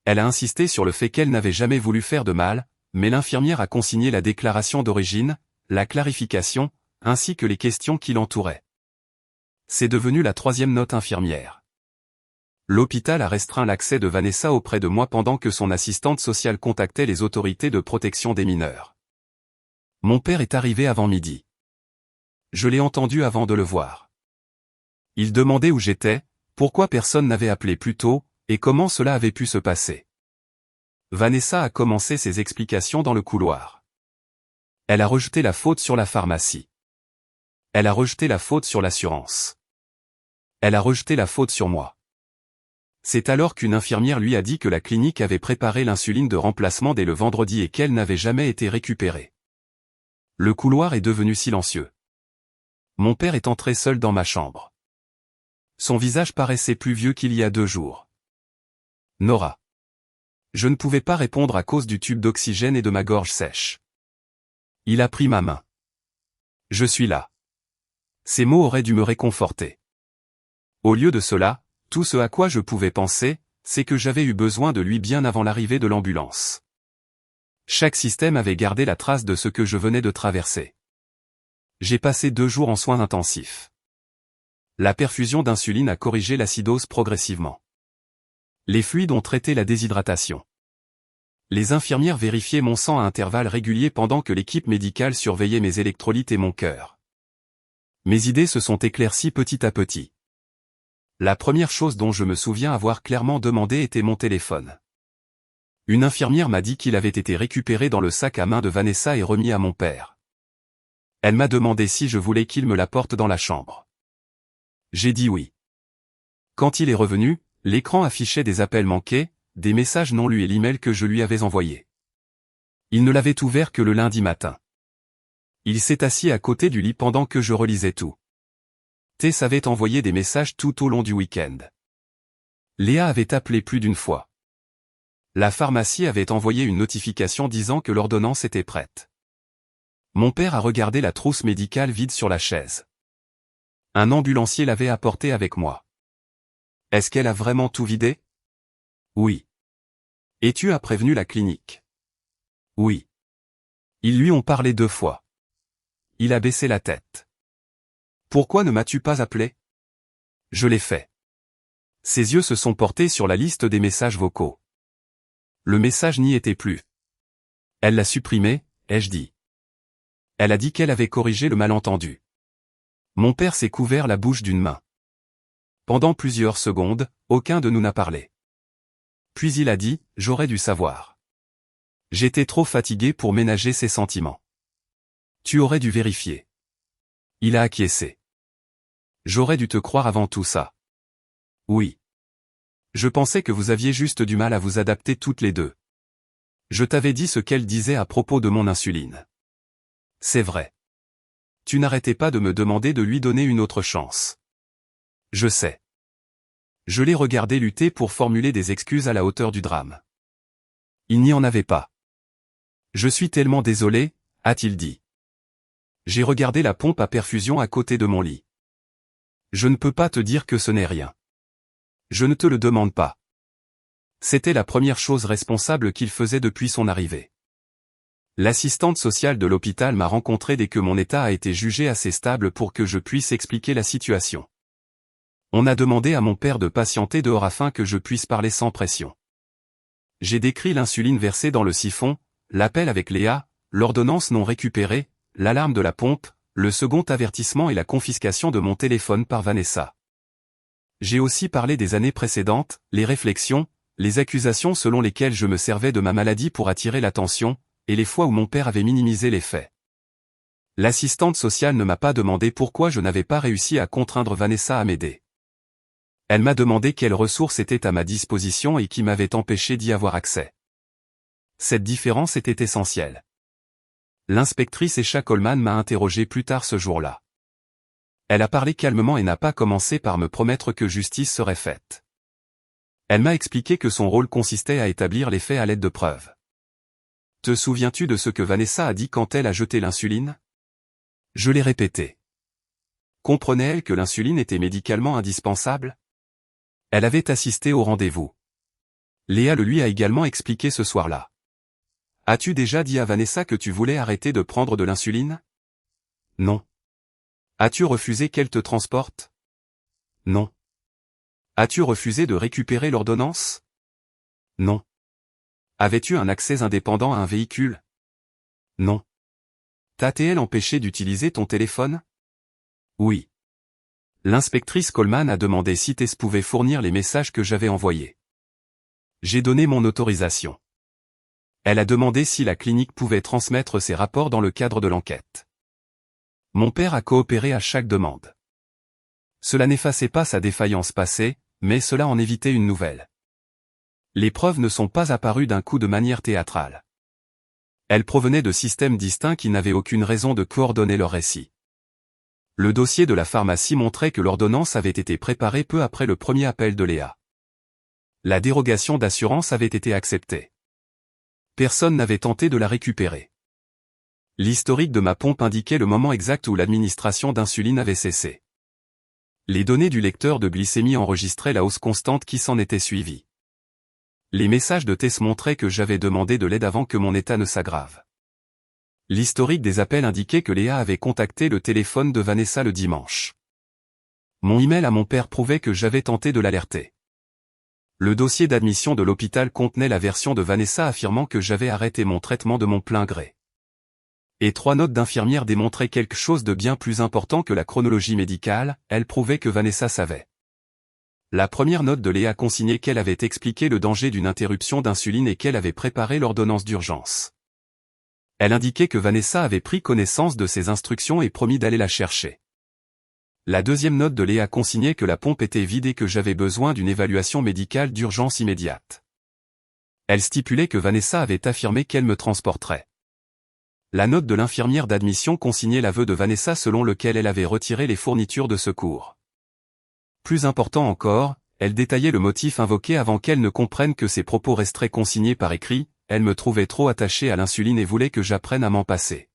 Elle a insisté sur le fait qu'elle n'avait jamais voulu faire de mal, mais l'infirmière a consigné la déclaration d'origine, la clarification, ainsi que les questions qui l'entouraient. C'est devenu la 3e note infirmière. L'hôpital a restreint l'accès de Vanessa auprès de moi pendant que son assistante sociale contactait les autorités de protection des mineurs. Mon père est arrivé avant midi. Je l'ai entendu avant de le voir. Il demandait où j'étais, pourquoi personne n'avait appelé plus tôt, et comment cela avait pu se passer. Vanessa a commencé ses explications dans le couloir. Elle a rejeté la faute sur la pharmacie. Elle a rejeté la faute sur l'assurance. Elle a rejeté la faute sur moi. C'est alors qu'une infirmière lui a dit que la clinique avait préparé l'insuline de remplacement dès le vendredi et qu'elle n'avait jamais été récupérée. Le couloir est devenu silencieux. Mon père est entré seul dans ma chambre. Son visage paraissait plus vieux qu'il y a 2 jours. Nora. Je ne pouvais pas répondre à cause du tube d'oxygène et de ma gorge sèche. Il a pris ma main. Je suis là. Ces mots auraient dû me réconforter. Au lieu de cela, tout ce à quoi je pouvais penser, c'est que j'avais eu besoin de lui bien avant l'arrivée de l'ambulance. Chaque système avait gardé la trace de ce que je venais de traverser. J'ai passé 2 jours en soins intensifs. La perfusion d'insuline a corrigé l'acidose progressivement. Les fluides ont traité la déshydratation. Les infirmières vérifiaient mon sang à intervalles réguliers pendant que l'équipe médicale surveillait mes électrolytes et mon cœur. Mes idées se sont éclaircies petit à petit. La première chose dont je me souviens avoir clairement demandé était mon téléphone. Une infirmière m'a dit qu'il avait été récupéré dans le sac à main de Vanessa et remis à mon père. Elle m'a demandé si je voulais qu'il me l'apporte dans la chambre. J'ai dit oui. Quand il est revenu, l'écran affichait des appels manqués, des messages non lus et l'email que je lui avais envoyé. Il ne l'avait ouvert que le lundi matin. Il s'est assis à côté du lit pendant que je relisais tout. Tess avait envoyé des messages tout au long du week-end. Léa avait appelé plus d'une fois. La pharmacie avait envoyé une notification disant que l'ordonnance était prête. Mon père a regardé la trousse médicale vide sur la chaise. Un ambulancier l'avait apportée avec moi. Est-ce qu'elle a vraiment tout vidé? Oui. Et tu as prévenu la clinique? Oui. Ils lui ont parlé 2 fois. Il a baissé la tête. Pourquoi ne m'as-tu pas appelé? Je l'ai fait. Ses yeux se sont portés sur la liste des messages vocaux. Le message n'y était plus. Elle l'a supprimé, ai-je dit. Elle a dit qu'elle avait corrigé le malentendu. Mon père s'est couvert la bouche d'une main. Pendant plusieurs secondes, aucun de nous n'a parlé. Puis il a dit, j'aurais dû savoir. J'étais trop fatigué pour ménager ses sentiments. Tu aurais dû vérifier. Il a acquiescé. J'aurais dû te croire avant tout ça. Oui. Je pensais que vous aviez juste du mal à vous adapter toutes les deux. Je t'avais dit ce qu'elle disait à propos de mon insuline. C'est vrai. Tu n'arrêtais pas de me demander de lui donner une autre chance. Je sais. Je l'ai regardé lutter pour formuler des excuses à la hauteur du drame. Il n'y en avait pas. Je suis tellement désolé, a-t-il dit. J'ai regardé la pompe à perfusion à côté de mon lit. Je ne peux pas te dire que ce n'est rien. Je ne te le demande pas. C'était la première chose responsable qu'il faisait depuis son arrivée. L'assistante sociale de l'hôpital m'a rencontré dès que mon état a été jugé assez stable pour que je puisse expliquer la situation. On a demandé à mon père de patienter dehors afin que je puisse parler sans pression. J'ai décrit l'insuline versée dans le siphon, l'appel avec Léa, l'ordonnance non récupérée, l'alarme de la pompe, le second avertissement et la confiscation de mon téléphone par Vanessa. J'ai aussi parlé des années précédentes, les réflexions, les accusations selon lesquelles je me servais de ma maladie pour attirer l'attention, et les fois où mon père avait minimisé les faits. L'assistante sociale ne m'a pas demandé pourquoi je n'avais pas réussi à contraindre Vanessa à m'aider. Elle m'a demandé quelles ressources étaient à ma disposition et qui m'avaient empêché d'y avoir accès. Cette différence était essentielle. L'inspectrice Esha Coleman m'a interrogé plus tard ce jour-là. Elle a parlé calmement et n'a pas commencé par me promettre que justice serait faite. Elle m'a expliqué que son rôle consistait à établir les faits à l'aide de preuves. Te souviens-tu de ce que Vanessa a dit quand elle a jeté l'insuline? Je l'ai répété. Comprenait-elle que l'insuline était médicalement indispensable? Elle avait assisté au rendez-vous. Léa le lui a également expliqué ce soir-là. As-tu déjà dit à Vanessa que tu voulais arrêter de prendre de l'insuline? Non. As-tu refusé qu'elle te transporte? Non. As-tu refusé de récupérer l'ordonnance? Non. Avais-tu un accès indépendant à un véhicule? Non. T'a-t-elle empêché d'utiliser ton téléphone? Oui. L'inspectrice Coleman a demandé si Tess pouvait fournir les messages que j'avais envoyés. J'ai donné mon autorisation. Elle a demandé si la clinique pouvait transmettre ses rapports dans le cadre de l'enquête. Mon père a coopéré à chaque demande. Cela n'effaçait pas sa défaillance passée, mais cela en évitait une nouvelle. Les preuves ne sont pas apparues d'un coup de manière théâtrale. Elles provenaient de systèmes distincts qui n'avaient aucune raison de coordonner leur récit. Le dossier de la pharmacie montrait que l'ordonnance avait été préparée peu après le premier appel de Léa. La dérogation d'assurance avait été acceptée. Personne n'avait tenté de la récupérer. L'historique de ma pompe indiquait le moment exact où l'administration d'insuline avait cessé. Les données du lecteur de glycémie enregistraient la hausse constante qui s'en était suivie. Les messages de Tess montraient que j'avais demandé de l'aide avant que mon état ne s'aggrave. L'historique des appels indiquait que Léa avait contacté le téléphone de Vanessa le dimanche. Mon email à mon père prouvait que j'avais tenté de l'alerter. Le dossier d'admission de l'hôpital contenait la version de Vanessa affirmant que j'avais arrêté mon traitement de mon plein gré. Et 3 notes d'infirmière démontraient quelque chose de bien plus important que la chronologie médicale, elles prouvaient que Vanessa savait. La première note de Léa consignait qu'elle avait expliqué le danger d'une interruption d'insuline et qu'elle avait préparé l'ordonnance d'urgence. Elle indiquait que Vanessa avait pris connaissance de ses instructions et promis d'aller la chercher. La deuxième note de Léa consignait que la pompe était vide et que j'avais besoin d'une évaluation médicale d'urgence immédiate. Elle stipulait que Vanessa avait affirmé qu'elle me transporterait. La note de l'infirmière d'admission consignait l'aveu de Vanessa selon lequel elle avait retiré les fournitures de secours. Plus important encore, elle détaillait le motif invoqué avant qu'elle ne comprenne que ses propos resteraient consignés par écrit, elle me trouvait trop attachée à l'insuline et voulait que j'apprenne à m'en passer.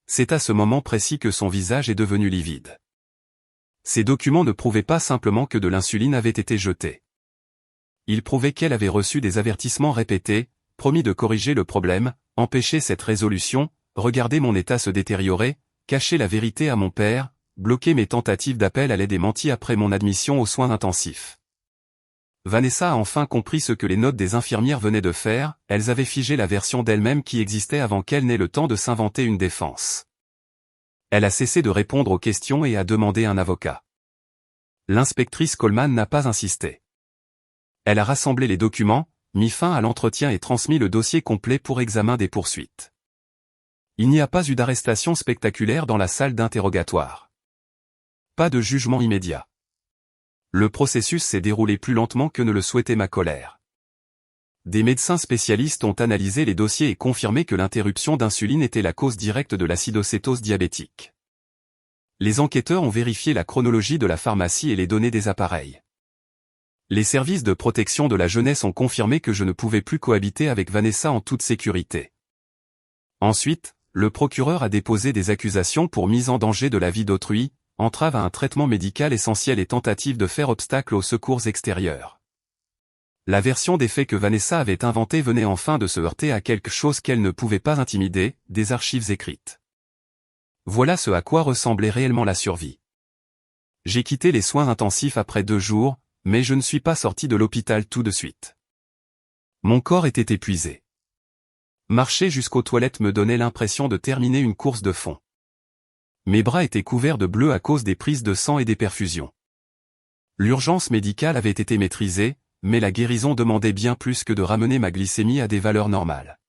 C'est à ce moment précis que son visage est devenu livide. Ces documents ne prouvaient pas simplement que de l'insuline avait été jetée. Ils prouvaient qu'elle avait reçu des avertissements répétés, promis de corriger le problème, empêcher cette résolution, regarder mon état se détériorer, cacher la vérité à mon père, bloquer mes tentatives d'appel à l'aide et menti après mon admission aux soins intensifs. Vanessa a enfin compris ce que les notes des infirmières venaient de faire, elles avaient figé la version d'elle-même qui existait avant qu'elle n'ait le temps de s'inventer une défense. Elle a cessé de répondre aux questions et a demandé un avocat. L'inspectrice Coleman n'a pas insisté. Elle a rassemblé les documents, mis fin à l'entretien et transmis le dossier complet pour examen des poursuites. Il n'y a pas eu d'arrestation spectaculaire dans la salle d'interrogatoire. Pas de jugement immédiat. Le processus s'est déroulé plus lentement que ne le souhaitait ma colère. Des médecins spécialistes ont analysé les dossiers et confirmé que l'interruption d'insuline était la cause directe de l'acidocétose diabétique. Les enquêteurs ont vérifié la chronologie de la pharmacie et les données des appareils. Les services de protection de la jeunesse ont confirmé que je ne pouvais plus cohabiter avec Vanessa en toute sécurité. Ensuite, le procureur a déposé des accusations pour mise en danger de la vie d'autrui, entrave à un traitement médical essentiel et tentative de faire obstacle aux secours extérieurs. La version des faits que Vanessa avait inventée venait enfin de se heurter à quelque chose qu'elle ne pouvait pas intimider, des archives écrites. Voilà ce à quoi ressemblait réellement la survie. J'ai quitté les soins intensifs après 2 jours, mais je ne suis pas sorti de l'hôpital tout de suite. Mon corps était épuisé. Marcher jusqu'aux toilettes me donnait l'impression de terminer une course de fond. Mes bras étaient couverts de bleu à cause des prises de sang et des perfusions. L'urgence médicale avait été maîtrisée, mais la guérison demandait bien plus que de ramener ma glycémie à des valeurs normales.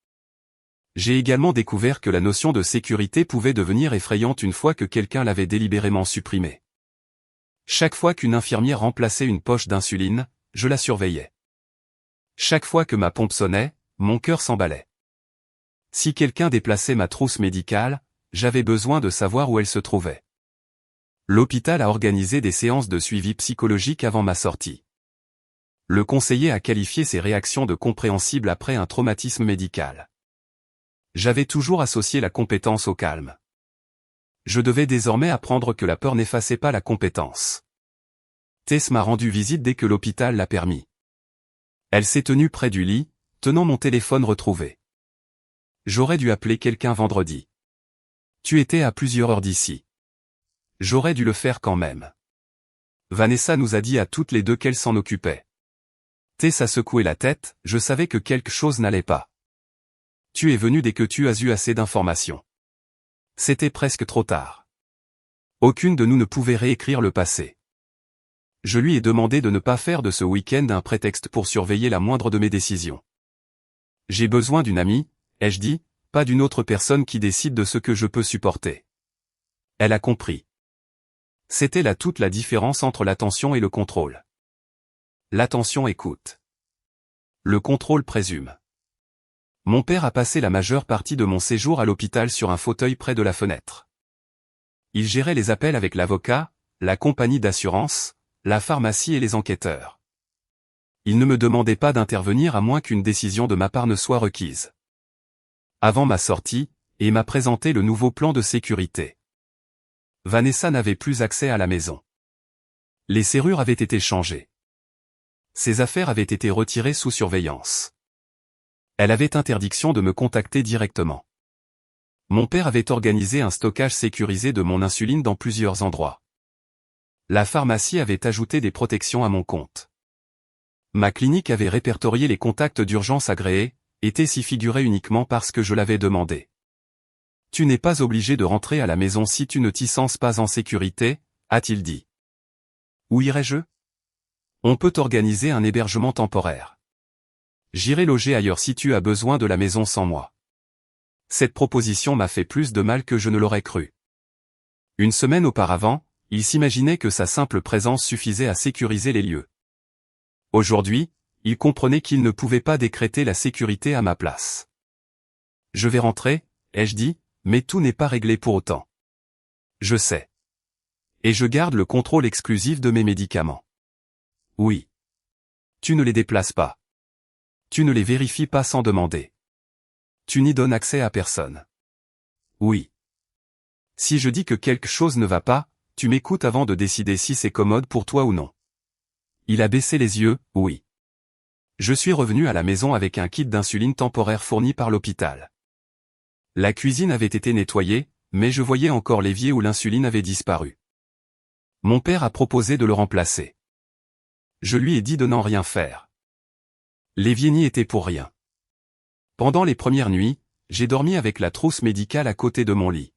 J'ai également découvert que la notion de sécurité pouvait devenir effrayante une fois que quelqu'un l'avait délibérément supprimée. Chaque fois qu'une infirmière remplaçait une poche d'insuline, je la surveillais. Chaque fois que ma pompe sonnait, mon cœur s'emballait. Si quelqu'un déplaçait ma trousse médicale, j'avais besoin de savoir où elle se trouvait. L'hôpital a organisé des séances de suivi psychologique avant ma sortie. Le conseiller a qualifié ces réactions de compréhensibles après un traumatisme médical. J'avais toujours associé la compétence au calme. Je devais désormais apprendre que la peur n'effaçait pas la compétence. Tess m'a rendu visite dès que l'hôpital l'a permis. Elle s'est tenue près du lit, tenant mon téléphone retrouvé. J'aurais dû appeler quelqu'un vendredi. Tu étais à plusieurs heures d'ici. J'aurais dû le faire quand même. Vanessa nous a dit à toutes les deux qu'elle s'en occupait. Tess a secoué la tête, je savais que quelque chose n'allait pas. Tu es venu dès que tu as eu assez d'informations. C'était presque trop tard. Aucune de nous ne pouvait réécrire le passé. Je lui ai demandé de ne pas faire de ce week-end un prétexte pour surveiller la moindre de mes décisions. J'ai besoin d'une amie, ai-je dit, pas d'une autre personne qui décide de ce que je peux supporter. Elle a compris. C'était là toute la différence entre l'attention et le contrôle. l'attention écoute. Le contrôle présume. Mon père a passé la majeure partie de mon séjour à l'hôpital sur un fauteuil près de la fenêtre. Il gérait les appels avec l'avocat, la compagnie d'assurance, la pharmacie et les enquêteurs. Il ne me demandait pas d'intervenir à moins qu'une décision de ma part ne soit requise. Avant ma sortie, il m'a présenté le nouveau plan de sécurité. Vanessa n'avait plus accès à la maison. Les serrures avaient été changées. Ses affaires avaient été retirées sous surveillance. Elle avait interdiction de me contacter directement. Mon père avait organisé un stockage sécurisé de mon insuline dans plusieurs endroits. La pharmacie avait ajouté des protections à mon compte. Ma clinique avait répertorié les contacts d'urgence agréés, était s'y figurer uniquement parce que je l'avais demandé. Tu n'es pas obligé de rentrer à la maison si tu ne t'y sens pas en sécurité, a-t-il dit. Où irai-je? On peut organiser un hébergement temporaire. J'irai loger ailleurs si tu as besoin de la maison sans moi. Cette proposition m'a fait plus de mal que je ne l'aurais cru. Une semaine auparavant, il s'imaginait que sa simple présence suffisait à sécuriser les lieux. Aujourd'hui, il comprenait qu'il ne pouvait pas décréter la sécurité à ma place. Je vais rentrer, ai-je dit, mais tout n'est pas réglé pour autant. Je sais. Et je garde le contrôle exclusif de mes médicaments. Oui. Tu ne les déplaces pas. Tu ne les vérifies pas sans demander. Tu n'y donnes accès à personne. Oui. Si je dis que quelque chose ne va pas, tu m'écoutes avant de décider si c'est commode pour toi ou non. Il a baissé les yeux, oui. Je suis revenu à la maison avec un kit d'insuline temporaire fourni par l'hôpital. La cuisine avait été nettoyée, mais je voyais encore l'évier où l'insuline avait disparu. Mon père a proposé de le remplacer. Je lui ai dit de n'en rien faire. L'évier n'y était pour rien. Pendant les premières nuits, j'ai dormi avec la trousse médicale à côté de mon lit.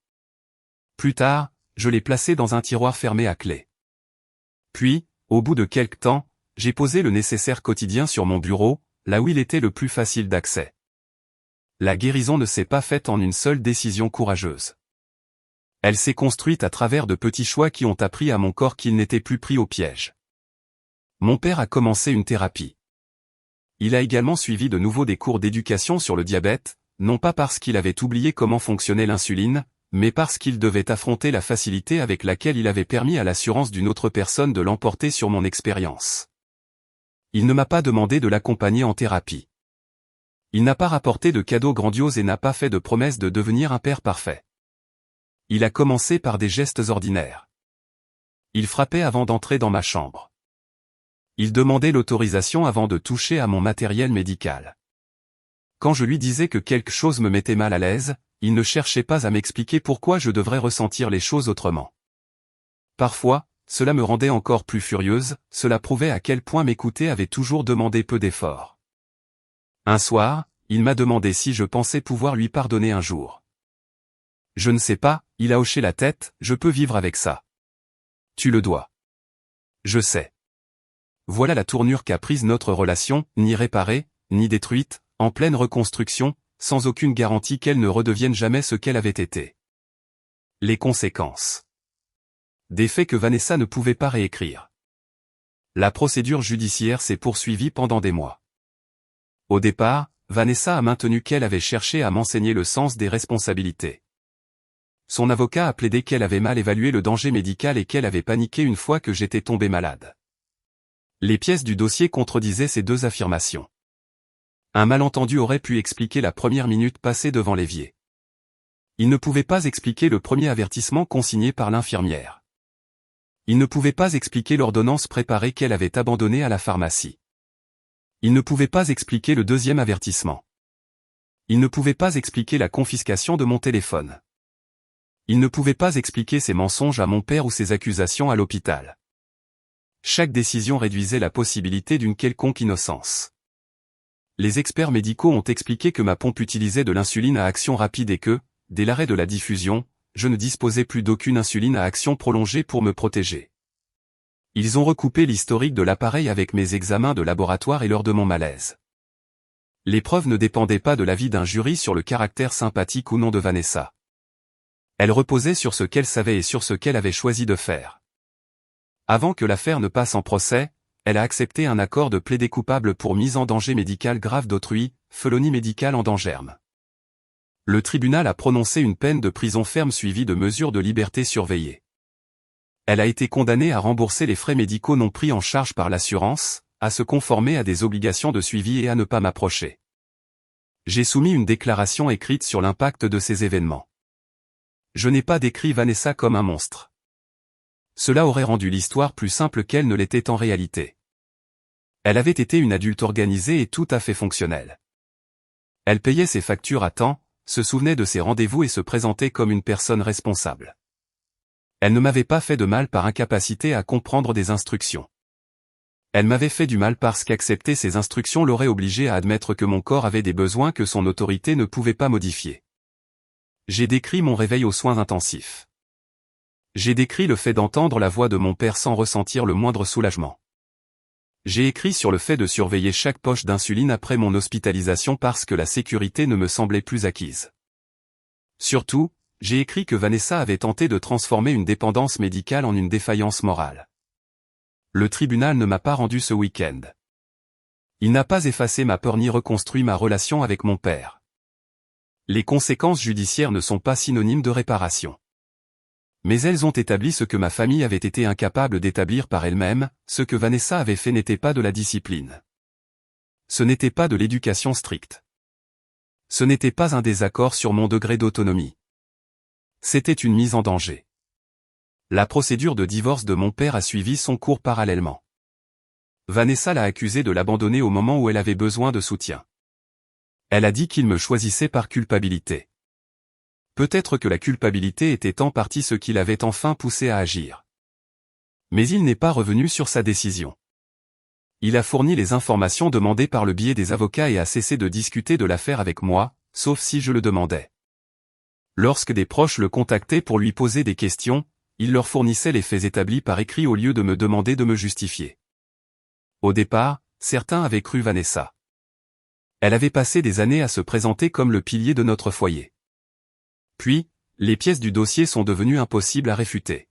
Plus tard, je l'ai placée dans un tiroir fermé à clé. Puis, au bout de quelque temps, j'ai posé le nécessaire quotidien sur mon bureau, là où il était le plus facile d'accès. La guérison ne s'est pas faite en une seule décision courageuse. Elle s'est construite à travers de petits choix qui ont appris à mon corps qu'il n'était plus pris au piège. Mon père a commencé une thérapie. Il a également suivi de nouveau des cours d'éducation sur le diabète, non pas parce qu'il avait oublié comment fonctionnait l'insuline, mais parce qu'il devait affronter la facilité avec laquelle il avait permis à l'assurance d'une autre personne de l'emporter sur mon expérience. Il ne m'a pas demandé de l'accompagner en thérapie. Il n'a pas rapporté de cadeaux grandioses et n'a pas fait de promesse de devenir un père parfait. Il a commencé par des gestes ordinaires. Il frappait avant d'entrer dans ma chambre. Il demandait l'autorisation avant de toucher à mon matériel médical. Quand je lui disais que quelque chose me mettait mal à l'aise, il ne cherchait pas à m'expliquer pourquoi je devrais ressentir les choses autrement. Parfois, cela me rendait encore plus furieuse, cela prouvait à quel point m'écouter avait toujours demandé peu d'efforts. Un soir, il m'a demandé si je pensais pouvoir lui pardonner un jour. Je ne sais pas, il a hoché la tête, je peux vivre avec ça. Tu le dois. Je sais. Voilà la tournure qu'a prise notre relation, ni réparée, ni détruite, en pleine reconstruction, sans aucune garantie qu'elle ne redevienne jamais ce qu'elle avait été. Les conséquences. Des faits que Vanessa ne pouvait pas réécrire. La procédure judiciaire s'est poursuivie pendant des mois. Au départ, Vanessa a maintenu qu'elle avait cherché à m'enseigner le sens des responsabilités. Son avocat a plaidé qu'elle avait mal évalué le danger médical et qu'elle avait paniqué une fois que j'étais tombé malade. Les pièces du dossier contredisaient ces deux affirmations. Un malentendu aurait pu expliquer la première minute passée devant l'évier. Il ne pouvait pas expliquer le premier avertissement consigné par l'infirmière. Il ne pouvait pas expliquer l'ordonnance préparée qu'elle avait abandonnée à la pharmacie. Il ne pouvait pas expliquer le deuxième avertissement. Il ne pouvait pas expliquer la confiscation de mon téléphone. Il ne pouvait pas expliquer ses mensonges à mon père ou ses accusations à l'hôpital. Chaque décision réduisait la possibilité d'une quelconque innocence. Les experts médicaux ont expliqué que ma pompe utilisait de l'insuline à action rapide et que, dès l'arrêt de la diffusion, je ne disposais plus d'aucune insuline à action prolongée pour me protéger. Ils ont recoupé l'historique de l'appareil avec mes examens de laboratoire et lors de mon malaise. Les preuves ne dépendaient pas de l'avis d'un jury sur le caractère sympathique ou non de Vanessa. Elles reposaient sur ce qu'elle savait et sur ce qu'elle avait choisi de faire. Avant que l'affaire ne passe en procès, elle a accepté un accord de plaider coupable pour mise en danger médical grave d'autrui, felonie médicale en dangerme. Le tribunal a prononcé une peine de prison ferme suivie de mesures de liberté surveillée. Elle a été condamnée à rembourser les frais médicaux non pris en charge par l'assurance, à se conformer à des obligations de suivi et à ne pas m'approcher. J'ai soumis une déclaration écrite sur l'impact de ces événements. Je n'ai pas décrit Vanessa comme un monstre. Cela aurait rendu l'histoire plus simple qu'elle ne l'était en réalité. Elle avait été une adulte organisée et tout à fait fonctionnelle. Elle payait ses factures à temps, se souvenait de ses rendez-vous et se présentait comme une personne responsable. Elle ne m'avait pas fait de mal par incapacité à comprendre des instructions. Elle m'avait fait du mal parce qu'accepter ces instructions l'aurait obligée à admettre que mon corps avait des besoins que son autorité ne pouvait pas modifier. J'ai décrit mon réveil aux soins intensifs. J'ai décrit le fait d'entendre la voix de mon père sans ressentir le moindre soulagement. J'ai écrit sur le fait de surveiller chaque poche d'insuline après mon hospitalisation parce que la sécurité ne me semblait plus acquise. Surtout, j'ai écrit que Vanessa avait tenté de transformer une dépendance médicale en une défaillance morale. Le tribunal ne m'a pas rendu ce week-end. Il n'a pas effacé ma peur ni reconstruit ma relation avec mon père. Les conséquences judiciaires ne sont pas synonymes de réparation. Mais elles ont établi ce que ma famille avait été incapable d'établir par elle-même, ce que Vanessa avait fait n'était pas de la discipline. Ce n'était pas de l'éducation stricte. Ce n'était pas un désaccord sur mon degré d'autonomie. C'était une mise en danger. La procédure de divorce de mon père a suivi son cours parallèlement. Vanessa l'a accusé de l'abandonner au moment où elle avait besoin de soutien. Elle a dit qu'il me choisissait par culpabilité. Peut-être que la culpabilité était en partie ce qui l'avait enfin poussé à agir. Mais il n'est pas revenu sur sa décision. Il a fourni les informations demandées par le biais des avocats et a cessé de discuter de l'affaire avec moi, sauf si je le demandais. Lorsque des proches le contactaient pour lui poser des questions, il leur fournissait les faits établis par écrit au lieu de me demander de me justifier. Au départ, certains avaient cru Vanessa. Elle avait passé des années à se présenter comme le pilier de notre foyer. Puis, les pièces du dossier sont devenues impossibles à réfuter.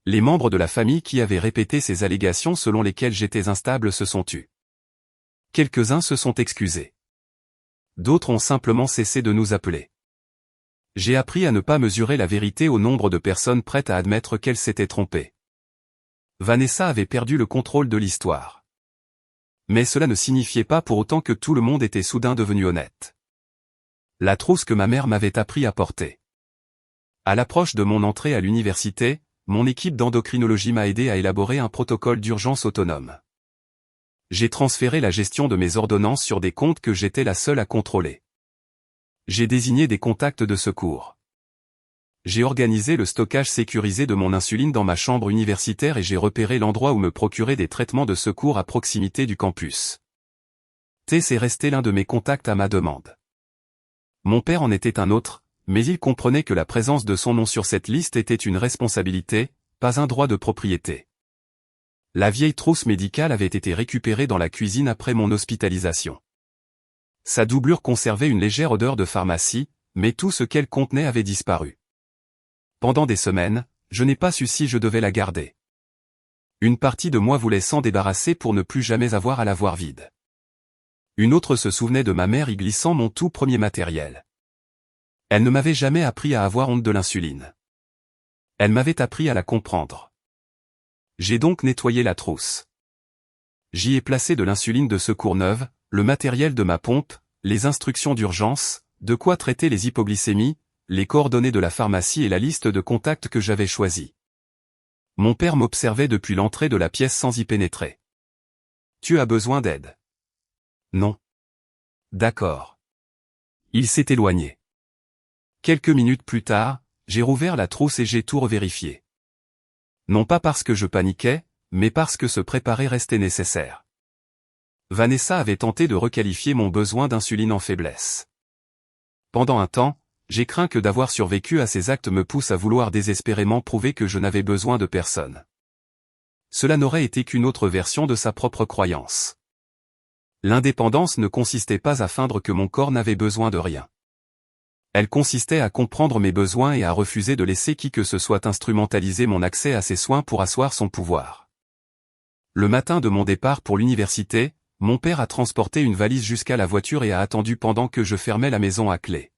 Les membres de la famille qui avaient répété ces allégations selon lesquelles j'étais instable se sont tus. Quelques-uns se sont excusés. D'autres ont simplement cessé de nous appeler. J'ai appris à ne pas mesurer la vérité au nombre de personnes prêtes à admettre qu'elle s'était trompée. Vanessa avait perdu le contrôle de l'histoire. Mais cela ne signifiait pas pour autant que tout le monde était soudain devenu honnête. La trousse que ma mère m'avait appris à porter. À l'approche de mon entrée à l'université, mon équipe d'endocrinologie m'a aidé à élaborer un protocole d'urgence autonome. J'ai transféré la gestion de mes ordonnances sur des comptes que j'étais la seule à contrôler. J'ai désigné des contacts de secours. J'ai organisé le stockage sécurisé de mon insuline dans ma chambre universitaire et j'ai repéré l'endroit où me procurer des traitements de secours à proximité du campus. Tess est resté l'un de mes contacts à ma demande. Mon père en était un autre, mais il comprenait que la présence de son nom sur cette liste était une responsabilité, pas un droit de propriété. La vieille trousse médicale avait été récupérée dans la cuisine après mon hospitalisation. Sa doublure conservait une légère odeur de pharmacie, mais tout ce qu'elle contenait avait disparu. Pendant des semaines, je n'ai pas su si je devais la garder. Une partie de moi voulait s'en débarrasser pour ne plus jamais avoir à la voir vide. Une autre se souvenait de ma mère y glissant mon tout premier matériel. Elle ne m'avait jamais appris à avoir honte de l'insuline. Elle m'avait appris à la comprendre. J'ai donc nettoyé la trousse. J'y ai placé de l'insuline de secours neuve, le matériel de ma pompe, les instructions d'urgence, de quoi traiter les hypoglycémies, les coordonnées de la pharmacie et la liste de contacts que j'avais choisis. Mon père m'observait depuis l'entrée de la pièce sans y pénétrer. « Tu as besoin d'aide ? » ?»« Non. »« D'accord. » Il s'est éloigné. Quelques minutes plus tard, j'ai rouvert la trousse et j'ai tout revérifié. Non pas parce que je paniquais, mais parce que se préparer restait nécessaire. Vanessa avait tenté de requalifier mon besoin d'insuline en faiblesse. Pendant un temps, j'ai craint que d'avoir survécu à ces actes me pousse à vouloir désespérément prouver que je n'avais besoin de personne. Cela n'aurait été qu'une autre version de sa propre croyance. L'indépendance ne consistait pas à feindre que mon corps n'avait besoin de rien. Elle consistait à comprendre mes besoins et à refuser de laisser qui que ce soit instrumentaliser mon accès à ses soins pour asseoir son pouvoir. Le matin de mon départ pour l'université, mon père a transporté une valise jusqu'à la voiture et a attendu pendant que je fermais la maison à clé.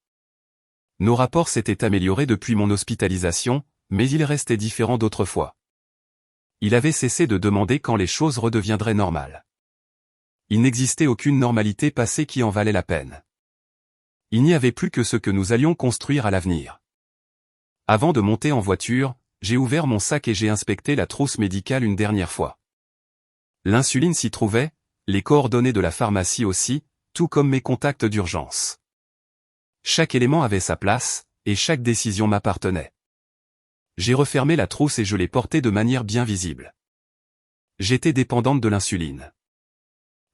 Nos rapports s'étaient améliorés depuis mon hospitalisation, mais il restait différent d'autrefois. Il avait cessé de demander quand les choses redeviendraient normales. Il n'existait aucune normalité passée qui en valait la peine. Il n'y avait plus que ce que nous allions construire à l'avenir. Avant de monter en voiture, j'ai ouvert mon sac et j'ai inspecté la trousse médicale une dernière fois. L'insuline s'y trouvait, les coordonnées de la pharmacie aussi, tout comme mes contacts d'urgence. Chaque élément avait sa place, et chaque décision m'appartenait. J'ai refermé la trousse et je l'ai portée de manière bien visible. J'étais dépendante de l'insuline.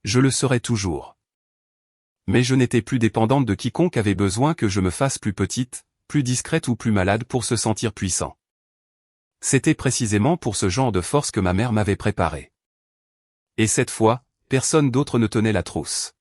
Je le serai toujours. Mais je n'étais plus dépendante de quiconque avait besoin que je me fasse plus petite, plus discrète ou plus malade pour se sentir puissant. C'était précisément pour ce genre de force que ma mère m'avait préparé. Et cette fois, personne d'autre ne tenait la trousse.